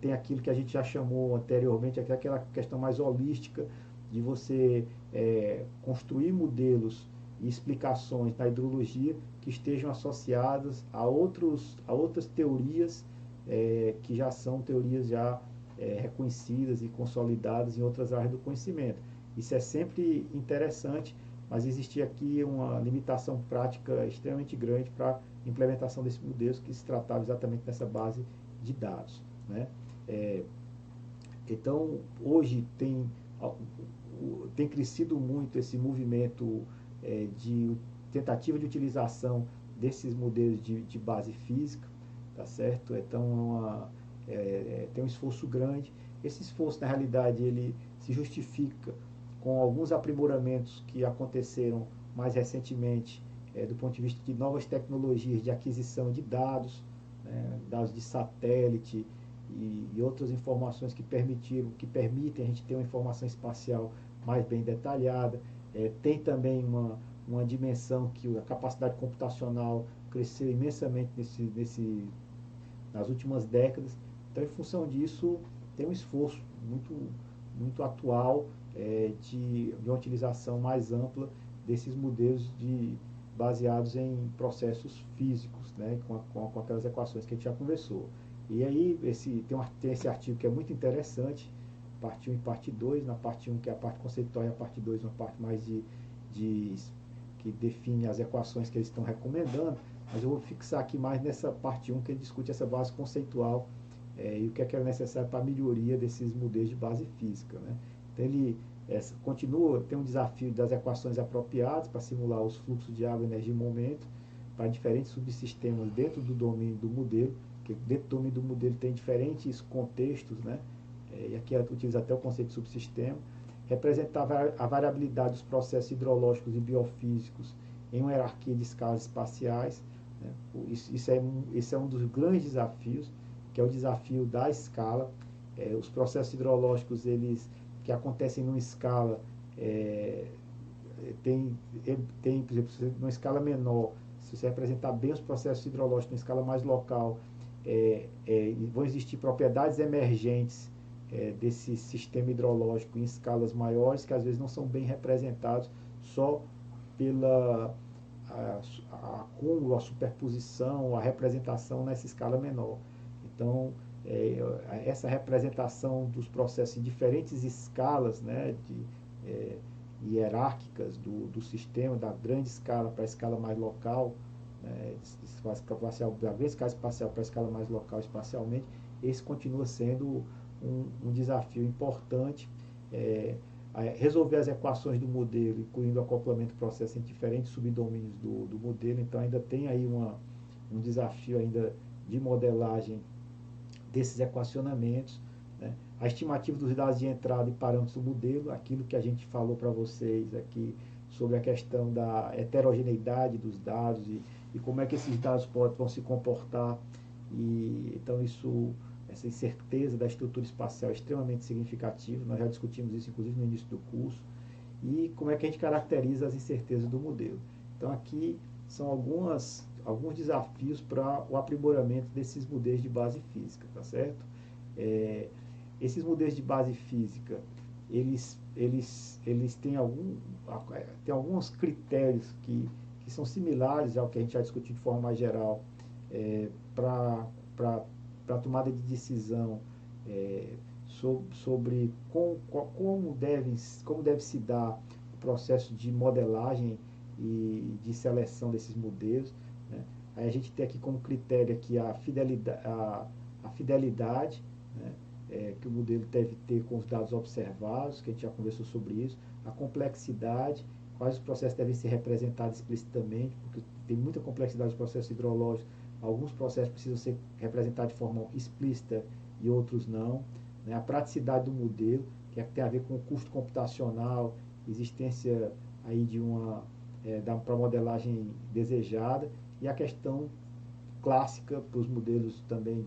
tem aquilo que a gente já chamou anteriormente, aquela questão mais holística de você construir modelos e explicações na hidrologia que estejam associadas a outras teorias que já são teorias já reconhecidas e consolidadas em outras áreas do conhecimento. Isso é sempre interessante, mas existia aqui uma limitação prática extremamente grande para a implementação desses modelos que se tratava exatamente dessa base de dados, né? Então, hoje tem crescido muito esse movimento de tentativa de utilização desses modelos de base física, tá certo? Então, tem um esforço grande. Esse esforço, na realidade, ele se justifica com alguns aprimoramentos que aconteceram mais recentemente, do ponto de vista de novas tecnologias de aquisição de dados, né, dados de satélite e outras informações que permitem a gente ter uma informação espacial mais bem detalhada. Tem também uma dimensão que a capacidade computacional cresceu imensamente nas últimas décadas. Então, em função disso, tem um esforço muito atual de uma utilização mais ampla desses modelos baseados em processos físicos, né, com aquelas equações que a gente já conversou. E aí tem esse artigo que é muito interessante, parte 1 e parte 2. Na parte 1, que é a parte conceitual, e a parte 2, uma parte mais que define as equações que eles estão recomendando, mas eu vou fixar aqui mais nessa parte 1, que ele discute essa base conceitual e o que é necessário para a melhoria desses modelos de base física, né? Então ele tem um desafio das equações apropriadas para simular os fluxos de água, energia e momento, para diferentes subsistemas dentro do domínio do modelo, que dentro do domínio do modelo tem diferentes contextos, né? E aqui utiliza até o conceito de subsistema. Representa a variabilidade dos processos hidrológicos e biofísicos em uma hierarquia de escalas espaciais, né? Isso é um dos grandes desafios, que é o desafio da escala. Os processos hidrológicos, eles que acontecem numa escala, por exemplo, numa escala menor, se você representar bem os processos hidrológicos em escala mais local, vão existir propriedades emergentes desse sistema hidrológico em escalas maiores, que às vezes não são bem representados só pela acúmulo, a superposição, a representação nessa escala menor. Então, essa representação dos processos em diferentes escalas, né, hierárquicas do sistema, da grande escala para a escala mais local, né, da grande escala espacial para a escala mais local espacialmente, esse continua sendo um desafio importante. Resolver as equações do modelo, incluindo o acoplamento do processo em diferentes subdomínios do modelo, então ainda tem aí um desafio ainda de modelagem desses equacionamentos, né? A estimativa dos dados de entrada e parâmetros do modelo, aquilo que a gente falou para vocês aqui sobre a questão da heterogeneidade dos dados e como é que esses dados vão se comportar. Então essa incerteza da estrutura espacial é extremamente significativa, nós já discutimos isso inclusive no início do curso, e como é que a gente caracteriza as incertezas do modelo. Então aqui são alguns desafios para o aprimoramento desses modelos de base física, tá certo? Esses modelos de base física, eles têm alguns critérios que são similares ao que a gente já discutiu de forma mais geral para a tomada de decisão sobre como deve se dar o processo de modelagem e de seleção desses modelos, né? Aí a gente tem aqui como critério aqui a fidelidade, né? Que o modelo deve ter com os dados observados, que a gente já conversou sobre isso, a complexidade, quais os processos devem ser representados explicitamente, porque tem muita complexidade dos processos hidrológicos, alguns processos precisam ser representados de forma explícita e outros não, né? A praticidade do modelo, que tem a ver com o custo computacional, existência aí para a modelagem desejada, e a questão clássica para os modelos também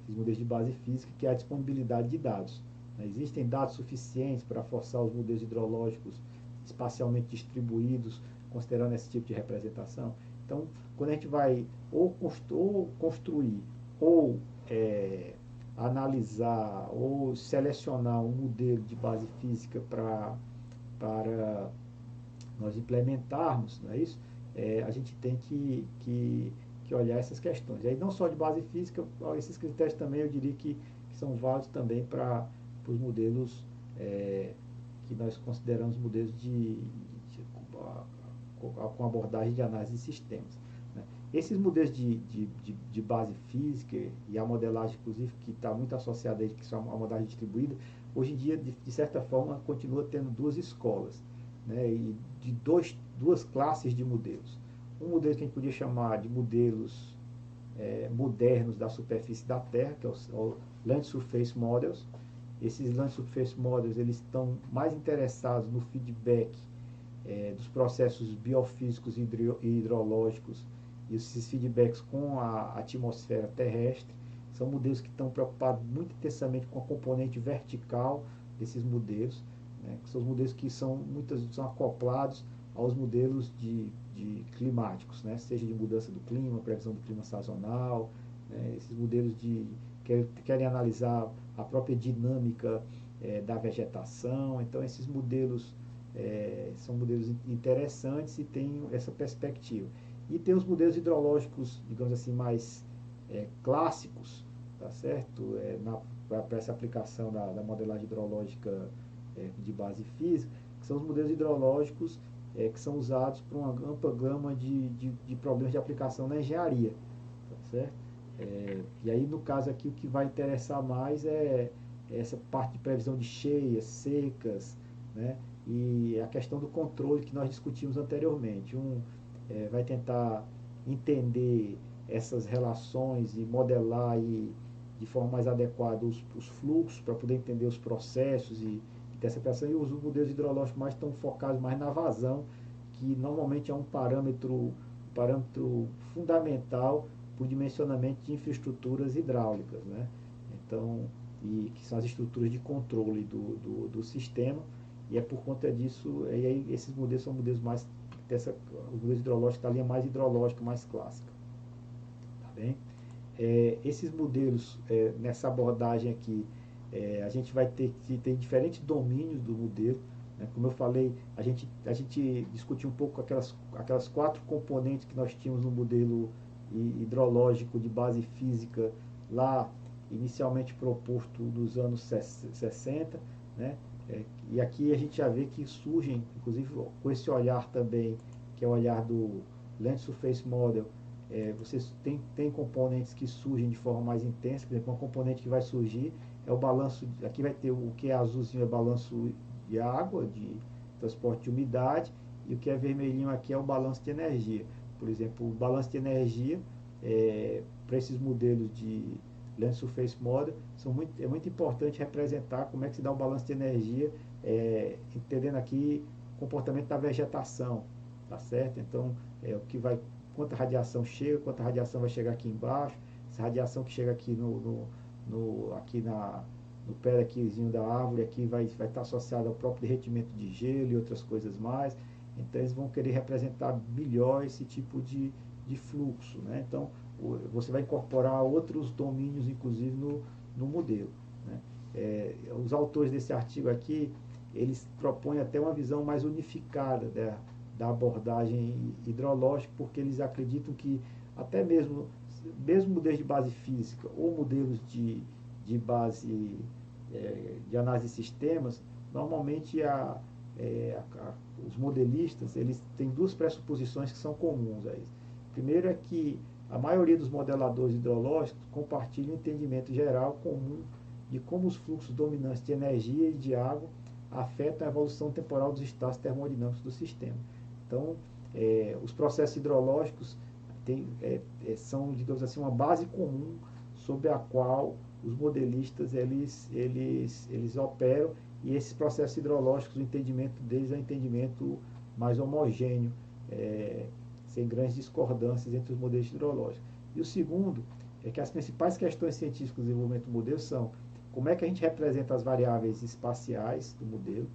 os modelos de base física, que é a disponibilidade de dados, né? Existem dados suficientes para forçar os modelos hidrológicos espacialmente distribuídos, considerando esse tipo de representação? Então, quando a gente vai ou construir, ou analisar, ou selecionar um modelo de base física para nós implementarmos, não é isso? A gente tem que olhar essas questões. E aí, não só de base física, esses critérios também eu diria que são válidos também para os modelos que nós consideramos modelos com abordagem de análise de sistemas, né? Esses modelos de base física e a modelagem, inclusive, que está muito associada a ele, que são a modelagem distribuída, hoje em dia, de certa forma, continua tendo duas escolas, né? E de duas classes de modelos. Um modelo que a gente podia chamar de modelos modernos da superfície da Terra, que é o Land Surface Models. Esses Land Surface Models, eles estão mais interessados no feedback dos processos biofísicos e hidrológicos e esses feedbacks com a atmosfera terrestre. São modelos que estão preocupados muito intensamente com a componente vertical desses modelos, né? Que são os modelos que são acoplados aos modelos de climáticos, né? Seja de mudança do clima, previsão do clima sazonal, né? Esses modelos que querem analisar a própria dinâmica da vegetação. Então, esses modelos são modelos interessantes e têm essa perspectiva. E tem os modelos hidrológicos, digamos assim, mais clássicos, tá certo? Para essa aplicação da modelagem hidrológica de base física, que são os modelos hidrológicos que são usados para uma ampla gama de problemas de aplicação na engenharia, tá certo? E aí, no caso aqui, o que vai interessar mais é essa parte de previsão de cheias, secas, né? E a questão do controle que nós discutimos anteriormente. vai tentar entender essas relações e modelar aí de forma mais adequada os fluxos para poder entender os processos e ter essa operação. E os modelos hidrológicos mais estão focados mais na vazão, que normalmente é um parâmetro fundamental para o dimensionamento de infraestruturas hidráulicas, né? Então, e que são as estruturas de controle do sistema, e é por conta disso, e aí esses modelos são modelos mais, os modelos hidrológicos da linha mais hidrológica, mais clássica, tá bem? Esses modelos, nessa abordagem aqui, a gente vai ter que ter diferentes domínios do modelo, né? Como eu falei, a gente discutiu um pouco aquelas 4 componentes que nós tínhamos no modelo hidrológico de base física lá, inicialmente proposto nos anos 60, né? E aqui a gente já vê que surgem, inclusive com esse olhar também, que é o olhar do Land Surface Model, vocês tem componentes que surgem de forma mais intensa. Por exemplo, uma componente que vai surgir é o balanço, aqui vai ter o que é azulzinho é balanço de água, de transporte de umidade, e o que é vermelhinho aqui é o balanço de energia. Por exemplo, o balanço de energia, para esses modelos de Land Surface Model, é muito importante representar como é que se dá o balanço de energia, entendendo aqui o comportamento da vegetação, tá certo? Então, o que vai, quanta radiação chega, quanta radiação vai chegar aqui embaixo, essa radiação que chega aqui aqui no pé daquizinho da árvore, aqui vai estar associada ao próprio derretimento de gelo e outras coisas mais. Então eles vão querer representar melhor esse tipo de fluxo, né? Então você vai incorporar outros domínios, inclusive, no modelo, né? Os autores desse artigo aqui, eles propõem até uma visão mais unificada da abordagem hidrológica, porque eles acreditam que até mesmo modelos de base física ou modelos de base de análise de sistemas, normalmente os modelistas, eles têm 2 pressuposições que são comuns a eles. Primeiro é que a maioria dos modeladores hidrológicos compartilham um entendimento geral comum de como os fluxos dominantes de energia e de água afetam a evolução temporal dos estados termodinâmicos do sistema. Então, os processos hidrológicos são, digamos assim, uma base comum sobre a qual os modelistas eles operam, e esses processos hidrológicos, o entendimento deles é um entendimento mais homogêneo, sem grandes discordâncias entre os modelos hidrológicos. E o segundo é que as principais questões científicas do desenvolvimento do modelo são como é que a gente representa as variáveis espaciais do modelo,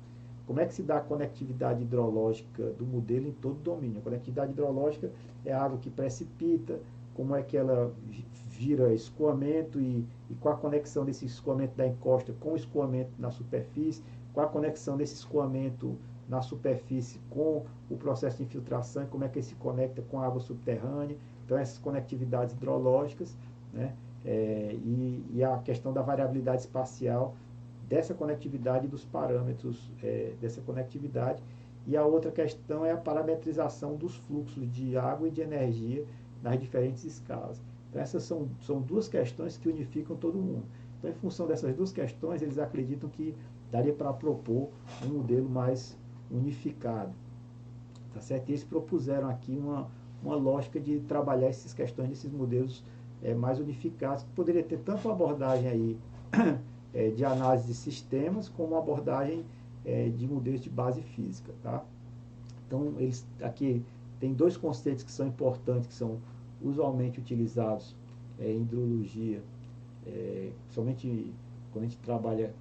como é que se dá a conectividade hidrológica do modelo em todo o domínio. A conectividade hidrológica é a água que precipita, como é que ela vira escoamento e qual a conexão desse escoamento da encosta com o escoamento na superfície, qual a conexão desse escoamento na superfície com o processo de infiltração e como é que ele se conecta com a água subterrânea. Então, essas conectividades hidrológicas, né? E a questão da variabilidade espacial dessa conectividade, dos parâmetros dessa conectividade. E a outra questão é a parametrização dos fluxos de água e de energia nas diferentes escalas. Então essas são 2 questões que unificam todo mundo. Então, em função dessas 2 questões, eles acreditam que daria para propor um modelo mais unificado, tá certo? E eles propuseram aqui uma lógica de trabalhar essas questões desses modelos mais unificados, que poderia ter tanto uma abordagem aí de análise de sistemas, como uma abordagem de modelos de base física, tá? Então, eles aqui tem 2 conceitos que são importantes, que são usualmente utilizados em hidrologia, somente quando a gente trabalha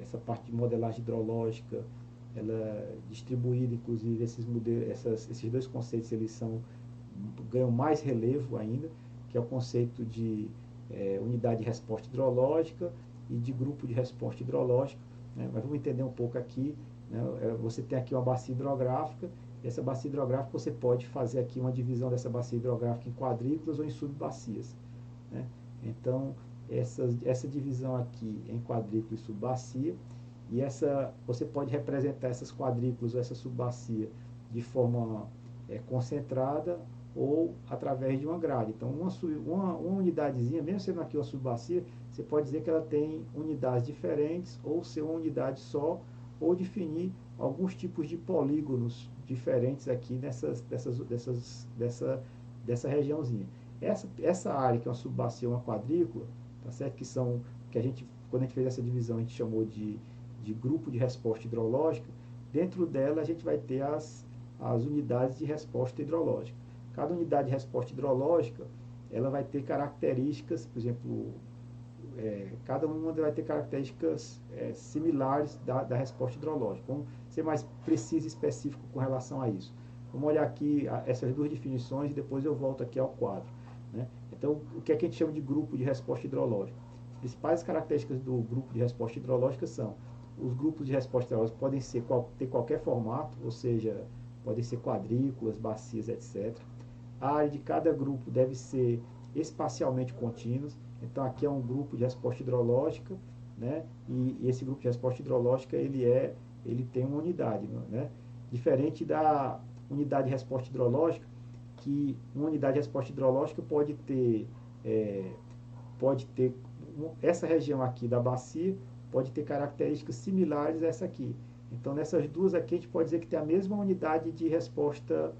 essa parte de modelagem hidrológica, ela é distribuída, inclusive, esses modelos, esses 2 conceitos, eles ganham mais relevo ainda, que é o conceito de unidade de resposta hidrológica e de grupo de resposta hidrológica, né? Mas vamos entender um pouco aqui, né? Você tem aqui uma bacia hidrográfica, e essa bacia hidrográfica você pode fazer aqui uma divisão dessa bacia hidrográfica em quadrículas ou em subbacias, né? Então, essa divisão aqui em quadrícula e subbacia, e você pode representar essas quadrículas ou essa subbacia de forma concentrada ou através de uma grade. Então, uma unidadezinha, mesmo sendo aqui uma subbacia, você pode dizer que ela tem unidades diferentes, ou ser uma unidade só, ou definir alguns tipos de polígonos diferentes aqui dessa regiãozinha. Essa área que é uma subbacia, uma quadrícula, tá certo? Que a gente, quando a gente fez essa divisão, a gente chamou de grupo de resposta hidrológica. Dentro dela a gente vai ter as unidades de resposta hidrológica. Cada unidade de resposta hidrológica, ela vai ter características, por exemplo, cada uma vai ter características similares da resposta hidrológica. Vamos ser mais preciso e específico com relação a isso. Vamos olhar aqui essas duas definições e depois eu volto aqui ao quadro, né? Então, o que é que a gente chama de grupo de resposta hidrológica? As principais características do grupo de resposta hidrológica são: os grupos de resposta hidrológica podem ter qualquer formato, ou seja, podem ser quadrículas, bacias, etc. A área de cada grupo deve ser espacialmente contínua. Então aqui é um grupo de resposta hidrológica, né? E esse grupo de resposta hidrológica ele tem uma unidade, né? Diferente da unidade de resposta hidrológica, que uma unidade de resposta hidrológica pode ter essa região aqui da bacia pode ter características similares a essa aqui. Então nessas duas aqui a gente pode dizer que tem a mesma unidade de resposta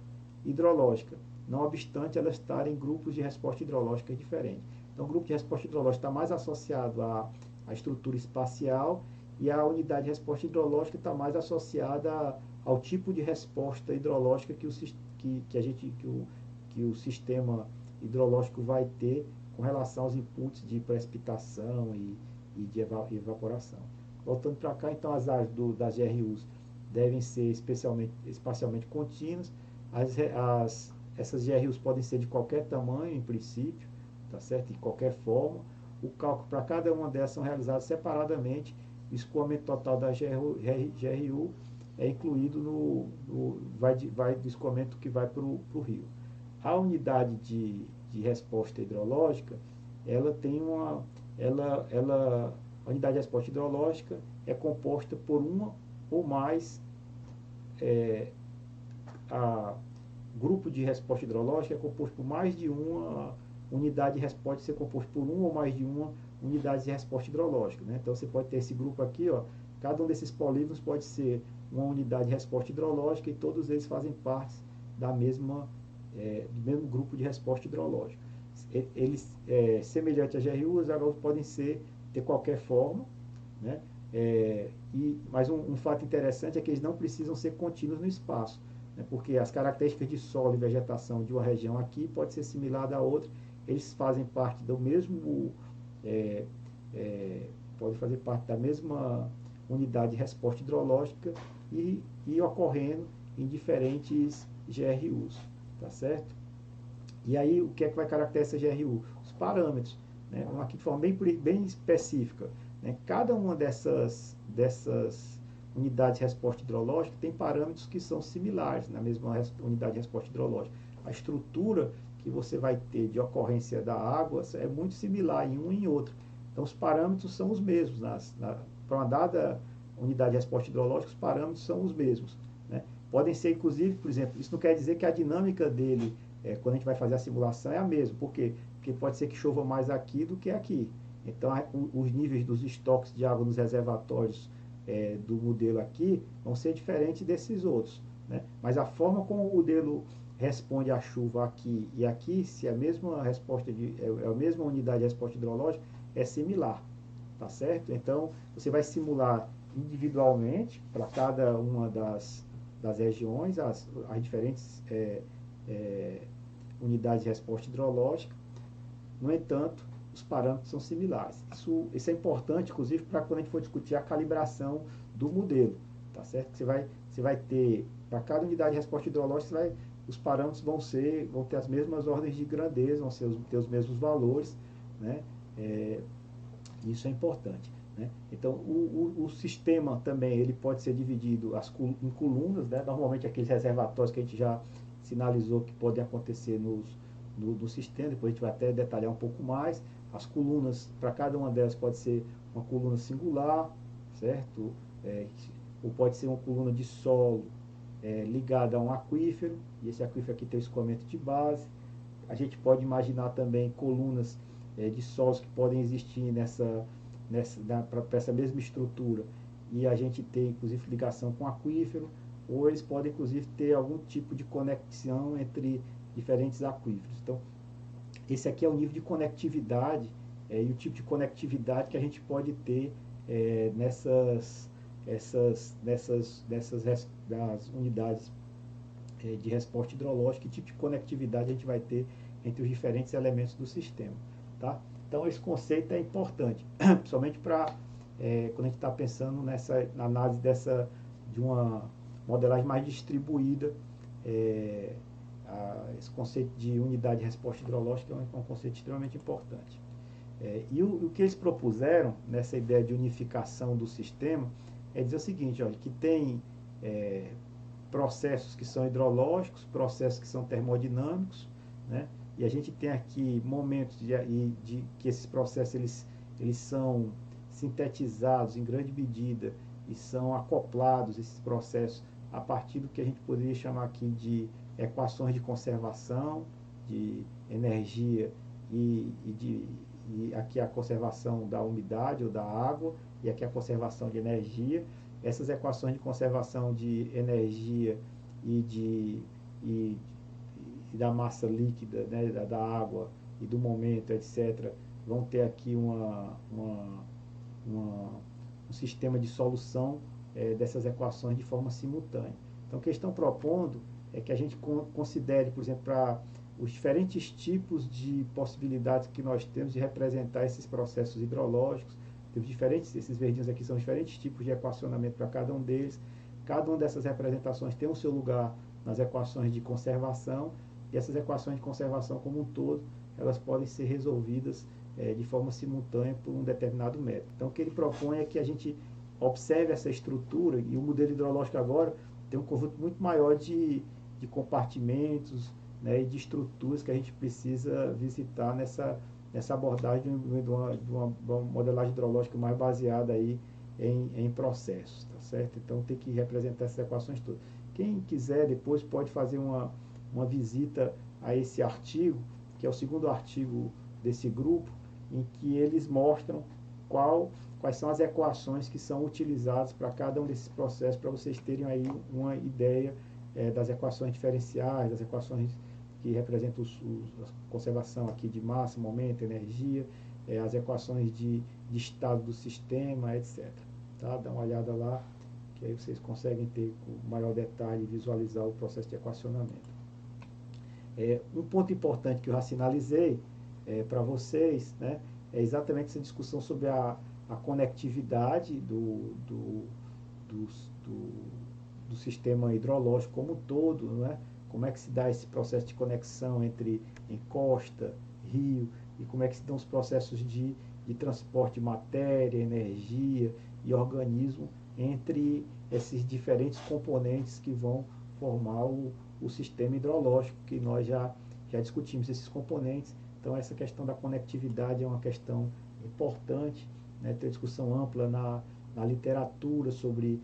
hidrológica, não obstante elas estarem em grupos de resposta hidrológica diferentes. Então o grupo de resposta hidrológica está mais associado à estrutura espacial e a unidade de resposta hidrológica está mais associada ao tipo de resposta hidrológica que o sistema hidrológico vai ter com relação aos inputs de precipitação e de evaporação. Voltando para cá, então as áreas das GRUs devem ser espacialmente contínuas. Essas GRUs podem ser de qualquer tamanho, em princípio, tá certo? De qualquer forma. O cálculo para cada uma delas são realizados separadamente. O escoamento total da GRU é incluído vai do escoamento que vai para o rio. A unidade de resposta hidrológica, ela tem a unidade de resposta hidrológica é composta por uma ou mais grupo de resposta hidrológica é composto por mais de uma unidade de resposta, pode ser composto por uma ou mais de uma unidade de resposta hidrológica, né? Então você pode ter esse grupo aqui, ó, cada um desses polígonos pode ser uma unidade de resposta hidrológica e todos eles fazem parte do mesmo grupo de resposta hidrológica. Eles, semelhantes a GRUs, podem ter qualquer forma, né? Mas um fato interessante é que eles não precisam ser contínuos no espaço, né? Porque as características de solo e vegetação de uma região aqui pode ser similar da outra, eles fazem parte do mesmo, podem fazer parte da mesma unidade de resposta hidrológica e ocorrendo em diferentes GRUs, tá certo? E aí, o que é que vai caracterizar essa GRU? Os parâmetros, né? Aqui de forma bem específica, né? Cada uma dessas unidades de resposta hidrológica tem parâmetros que são similares na mesma unidade de resposta hidrológica. A estrutura que você vai ter de ocorrência da água é muito similar em uma e em outra. Então, os parâmetros são os mesmos. Para uma dada unidade de resposta hidrológica, os parâmetros são os mesmos, né? Podem ser, inclusive, por exemplo, isso não quer dizer que a dinâmica dele, quando a gente vai fazer a simulação, é a mesma. Por quê? Porque pode ser que chova mais aqui do que aqui. Então, os níveis dos estoques de água nos reservatórios do modelo aqui vão ser diferentes desses outros, né? Mas a forma como o modelo responde à chuva aqui e aqui, se a mesma resposta a mesma unidade de resposta hidrológica, é similar, tá certo? Então, você vai simular individualmente para cada uma das regiões as diferentes unidades de resposta hidrológica. No entanto, os parâmetros são similares. Isso é importante, inclusive, para quando a gente for discutir a calibração do modelo, tá certo? Você vai ter, para cada unidade de resposta hidrológica, os parâmetros vão ter as mesmas ordens de grandeza, vão ter os mesmos valores, né? Isso é importante, né? Então, o sistema também ele pode ser dividido em colunas, né? Normalmente aqueles reservatórios que a gente já sinalizou que podem acontecer no sistema, depois a gente vai até detalhar um pouco mais. As colunas, para cada uma delas pode ser uma coluna singular, certo? Ou pode ser uma coluna de solo ligada a um aquífero, e esse aquífero aqui tem o escoamento de base. A gente pode imaginar também colunas de solos que podem existir para essa mesma estrutura, e a gente tem inclusive ligação com aquífero, ou eles podem, inclusive, ter algum tipo de conexão entre diferentes aquíferos. Então, esse aqui é o nível de conectividade e o tipo de conectividade que a gente pode ter das unidades de resposta hidrológica, que tipo de conectividade a gente vai ter entre os diferentes elementos do sistema. Tá? Então, esse conceito é importante, principalmente para quando a gente está pensando na análise de uma modelagem mais distribuída. Esse conceito de unidade de resposta hidrológica é um conceito extremamente importante. E o que eles propuseram nessa ideia de unificação do sistema é dizer o seguinte, olha, que tem processos que são hidrológicos, processos que são termodinâmicos, né? E a gente tem aqui momentos de que esses processos eles são sintetizados em grande medida e são acoplados, esses processos, a partir do que a gente poderia chamar aqui de equações de conservação, de energia e aqui a conservação da umidade ou da água, e aqui a conservação de energia. Essas equações de conservação de energia e da massa líquida, né, da água e do momento, etc., vão ter aqui um sistema de solução dessas equações de forma simultânea. Então, o que eles estão propondo é que a gente considere, por exemplo, para os diferentes tipos de possibilidades que nós temos de representar esses processos hidrológicos. Temos esses verdinhos aqui são diferentes tipos de equacionamento para cada um deles. Cada uma dessas representações tem o seu lugar nas equações de conservação, e essas equações de conservação como um todo, elas podem ser resolvidas de forma simultânea por um determinado método. Então, o que ele propõe é que a gente observe essa estrutura, e o modelo hidrológico agora tem um conjunto muito maior de compartimentos, né, e de estruturas que a gente precisa visitar nessa abordagem de uma modelagem hidrológica mais baseada aí em processos, tá certo? Então tem que representar essas equações todas. Quem quiser depois pode fazer uma visita a esse artigo, que é o segundo artigo desse grupo, em que eles mostram quais são as equações que são utilizadas para cada um desses processos, para vocês terem aí uma ideia das equações diferenciais, das equações que representam a conservação aqui de massa, momento, energia, as equações de estado do sistema, etc. Tá? Dá uma olhada lá, que aí vocês conseguem ter com maior detalhe e visualizar o processo de equacionamento. Um ponto importante que eu já sinalizei para vocês, né, é exatamente essa discussão sobre a conectividade do sistema hidrológico como um todo, não é? Como é que se dá esse processo de conexão entre encosta, rio, e como é que se dão os processos de transporte de matéria, energia e organismo entre esses diferentes componentes que vão formar o sistema hidrológico, que nós já discutimos esses componentes. Então, essa questão da conectividade é uma questão importante, né? Tem discussão ampla na literatura sobre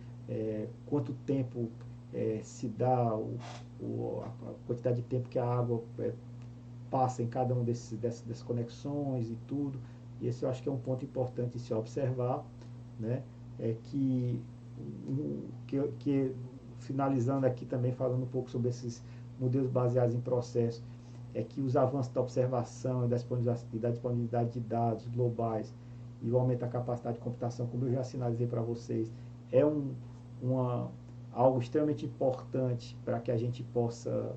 quanto tempo se dá a quantidade de tempo que a água passa em cada um dessas conexões e tudo. E esse eu acho que é um ponto importante de se observar, né? Finalizando aqui também falando um pouco sobre esses modelos baseados em processos, é que os avanços da observação e da disponibilidade de dados globais e o aumento da capacidade de computação, como eu já sinalizei para vocês, é algo extremamente importante para que a gente possa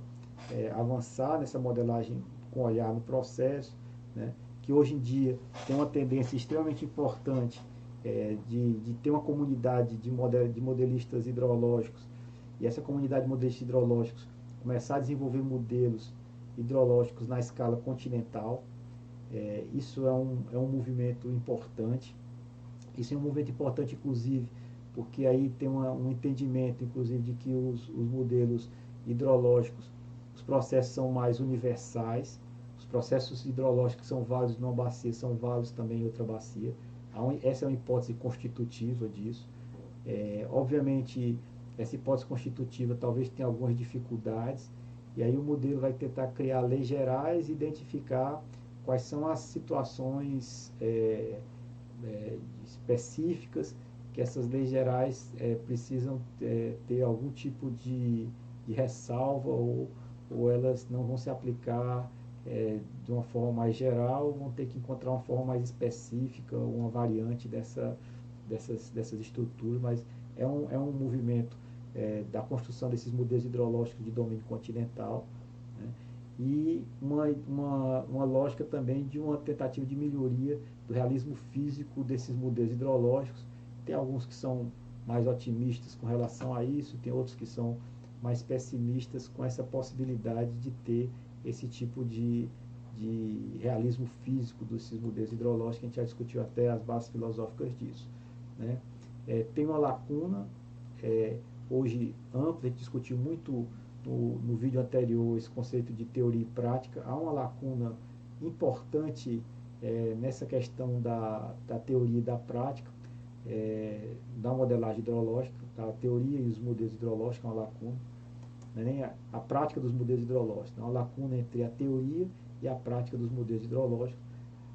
avançar nessa modelagem com olhar no processo, né? Que hoje em dia tem uma tendência extremamente importante de ter uma comunidade de modelistas hidrológicos, e essa comunidade de modelistas hidrológicos começar a desenvolver modelos hidrológicos na escala continental. Isso é um movimento importante. Isso é um movimento importante, inclusive, porque aí tem um entendimento, inclusive, de que os modelos hidrológicos, os processos são mais universais, os processos hidrológicos que são válidos numa bacia são válidos também em outra bacia. Essa é uma hipótese constitutiva disso. Obviamente, essa hipótese constitutiva talvez tenha algumas dificuldades, e aí o modelo vai tentar criar leis gerais e identificar quais são as situações específicas que essas leis gerais precisam ter algum tipo de ressalva, ou elas não vão se aplicar de uma forma mais geral, vão ter que encontrar uma forma mais específica, uma variante dessas estruturas, mas é um movimento da construção desses modelos hidrológicos de domínio continental, né? E uma lógica também de uma tentativa de melhoria do realismo físico desses modelos hidrológicos. Tem alguns que são mais otimistas com relação a isso, tem outros que são mais pessimistas com essa possibilidade de ter esse tipo de realismo físico desses modelos hidrológicos, que a gente já discutiu até as bases filosóficas disso, né? Tem uma lacuna hoje ampla, a gente discutiu muito no vídeo anterior esse conceito de teoria e prática. Há uma lacuna importante nessa questão da teoria e da prática, da modelagem hidrológica. A teoria e os modelos hidrológicos é uma lacuna, não é nem a prática dos modelos hidrológicos, é uma lacuna entre a teoria e a prática dos modelos hidrológicos.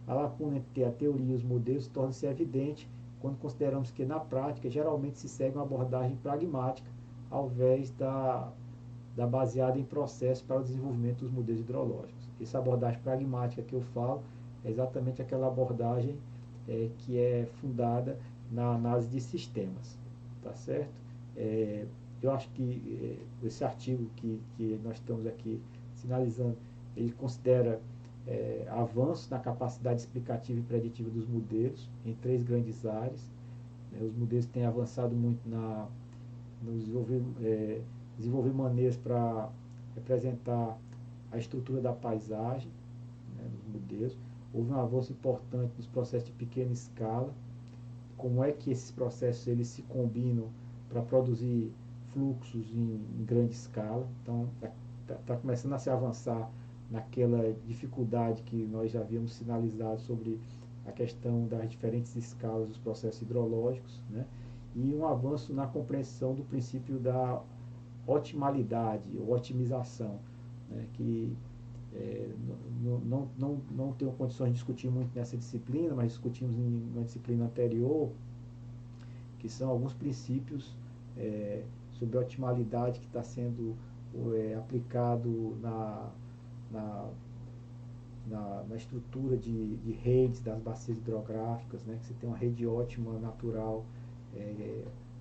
A lacuna entre a teoria e os modelos torna-se evidente quando consideramos que na prática geralmente se segue uma abordagem pragmática ao invés da baseada em processos para o desenvolvimento dos modelos hidrológicos. Essa abordagem pragmática que eu falo é exatamente aquela abordagem que é fundada na análise de sistemas, tá certo? Eu acho que esse artigo que nós estamos aqui sinalizando, ele considera avanços na capacidade explicativa e preditiva dos modelos em 3 grandes áreas. Os modelos têm avançado muito no desenvolver maneiras para representar a estrutura da paisagem, né, nos modelos. Houve um avanço importante nos processos de pequena escala, como é que esses processos eles se combinam para produzir fluxos em grande escala. Então está começando a se avançar naquela dificuldade que nós já havíamos sinalizado sobre a questão das diferentes escalas dos processos hidrológicos, né? E um avanço na compreensão do princípio da otimalidade ou otimização, né? Que não tenho condições de discutir muito nessa disciplina, mas discutimos em uma disciplina anterior, que são alguns princípios sobre a otimalidade que está sendo aplicado na estrutura de redes das bacias hidrográficas, né? Que você tem uma rede ótima natural,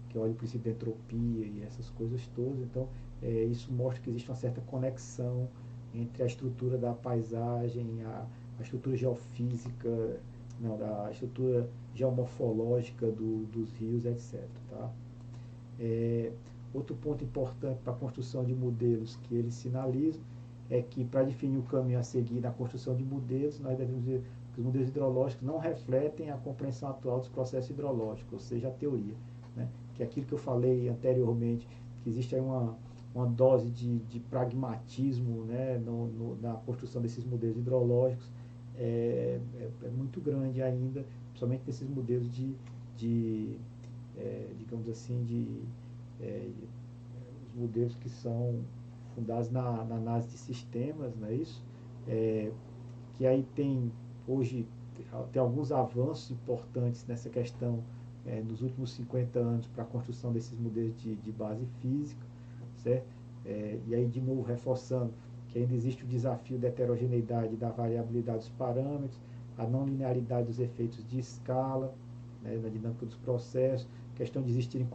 que olha o princípio da entropia e essas coisas todas. Então, isso mostra que existe uma certa conexão entre a estrutura da paisagem, a estrutura geofísica, não, a estrutura geomorfológica dos rios, etc. Tá? Outro ponto importante para a construção de modelos que eles sinalizam é que, para definir o caminho a seguir na construção de modelos, nós devemos ver que os modelos hidrológicos não refletem a compreensão atual dos processos hidrológicos, ou seja, a teoria, né? Que é aquilo que eu falei anteriormente, que existe aí uma dose de pragmatismo, né, na construção desses modelos hidrológicos, é muito grande ainda, principalmente nesses modelos digamos assim, os modelos que são fundados na análise de sistemas, não é isso? Que aí hoje tem alguns avanços importantes nessa questão nos últimos 50 anos para a construção desses modelos de base física, certo? E aí, de novo, reforçando que ainda existe o desafio da heterogeneidade e da variabilidade dos parâmetros, a não linearidade dos efeitos de escala, né, na dinâmica dos processos, questão de existirem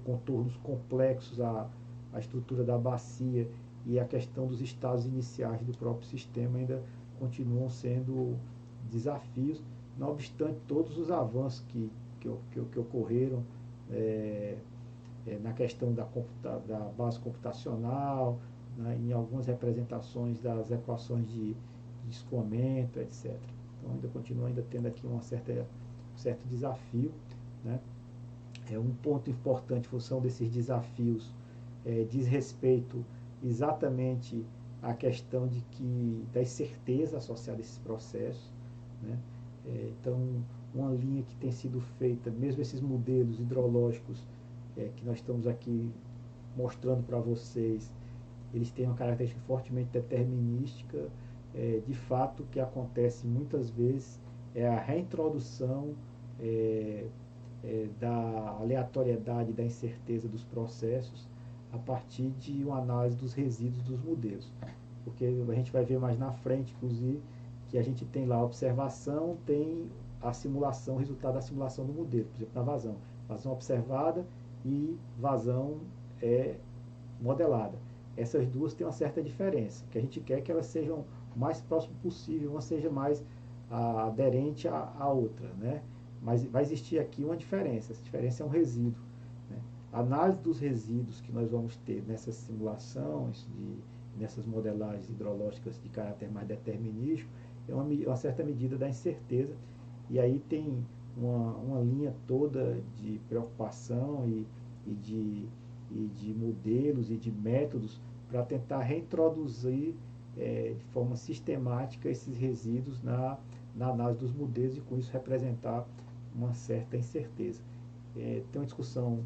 contornos complexos à estrutura da bacia, e a questão dos estados iniciais do próprio sistema ainda continuam sendo desafios, não obstante todos os avanços que ocorreram na questão da base computacional, né, em algumas representações das equações de escoamento, etc. Então ainda continua tendo aqui um certo desafio, né? Um ponto importante em função desses desafios diz respeito exatamente à questão da incerteza associada a esses processos, né? Então, uma linha que tem sido feita, mesmo esses modelos hidrológicos que nós estamos aqui mostrando para vocês, eles têm uma característica fortemente determinística. De fato, o que acontece muitas vezes é a reintrodução da aleatoriedade, da incerteza dos processos a partir de uma análise dos resíduos dos modelos. Porque a gente vai ver mais na frente, inclusive, que a gente tem lá a observação, tem a simulação, o resultado da simulação do modelo, por exemplo, na vazão. Vazão observada e vazão modelada. Essas duas têm uma certa diferença, que a gente quer que elas sejam o mais próximo possível, uma seja mais aderente à outra, né? Mas vai existir aqui uma diferença, essa diferença é um resíduo, né? A análise dos resíduos que nós vamos ter nessas simulações, nessas modelagens hidrológicas de caráter mais determinístico, é uma certa medida da incerteza, e aí tem uma linha toda de preocupação e de modelos e de métodos para tentar reintroduzir de forma sistemática esses resíduos na análise dos modelos e com isso representar uma certa incerteza. Tem uma discussão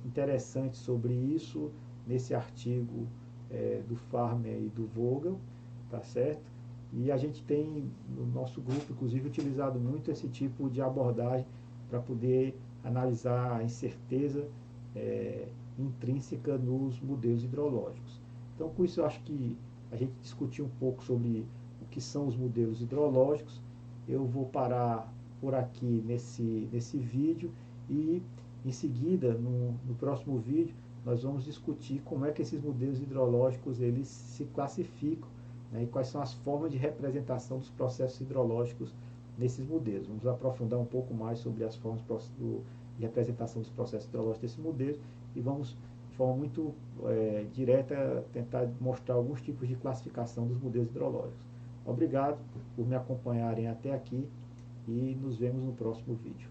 interessante sobre isso nesse artigo do Farmer e do Vogel, tá certo? E a gente tem no nosso grupo, inclusive, utilizado muito esse tipo de abordagem para poder analisar a incerteza intrínseca nos modelos hidrológicos. Então, com isso, eu acho que a gente discutiu um pouco sobre o que são os modelos hidrológicos. Eu vou parar por aqui nesse vídeo e, em seguida, no próximo vídeo, nós vamos discutir como é que esses modelos hidrológicos eles se classificam, né, e quais são as formas de representação dos processos hidrológicos nesses modelos. Vamos aprofundar um pouco mais sobre as formas de representação dos processos hidrológicos desses modelos e vamos, de forma muito direta, tentar mostrar alguns tipos de classificação dos modelos hidrológicos. Obrigado por me acompanharem até aqui e nos vemos no próximo vídeo.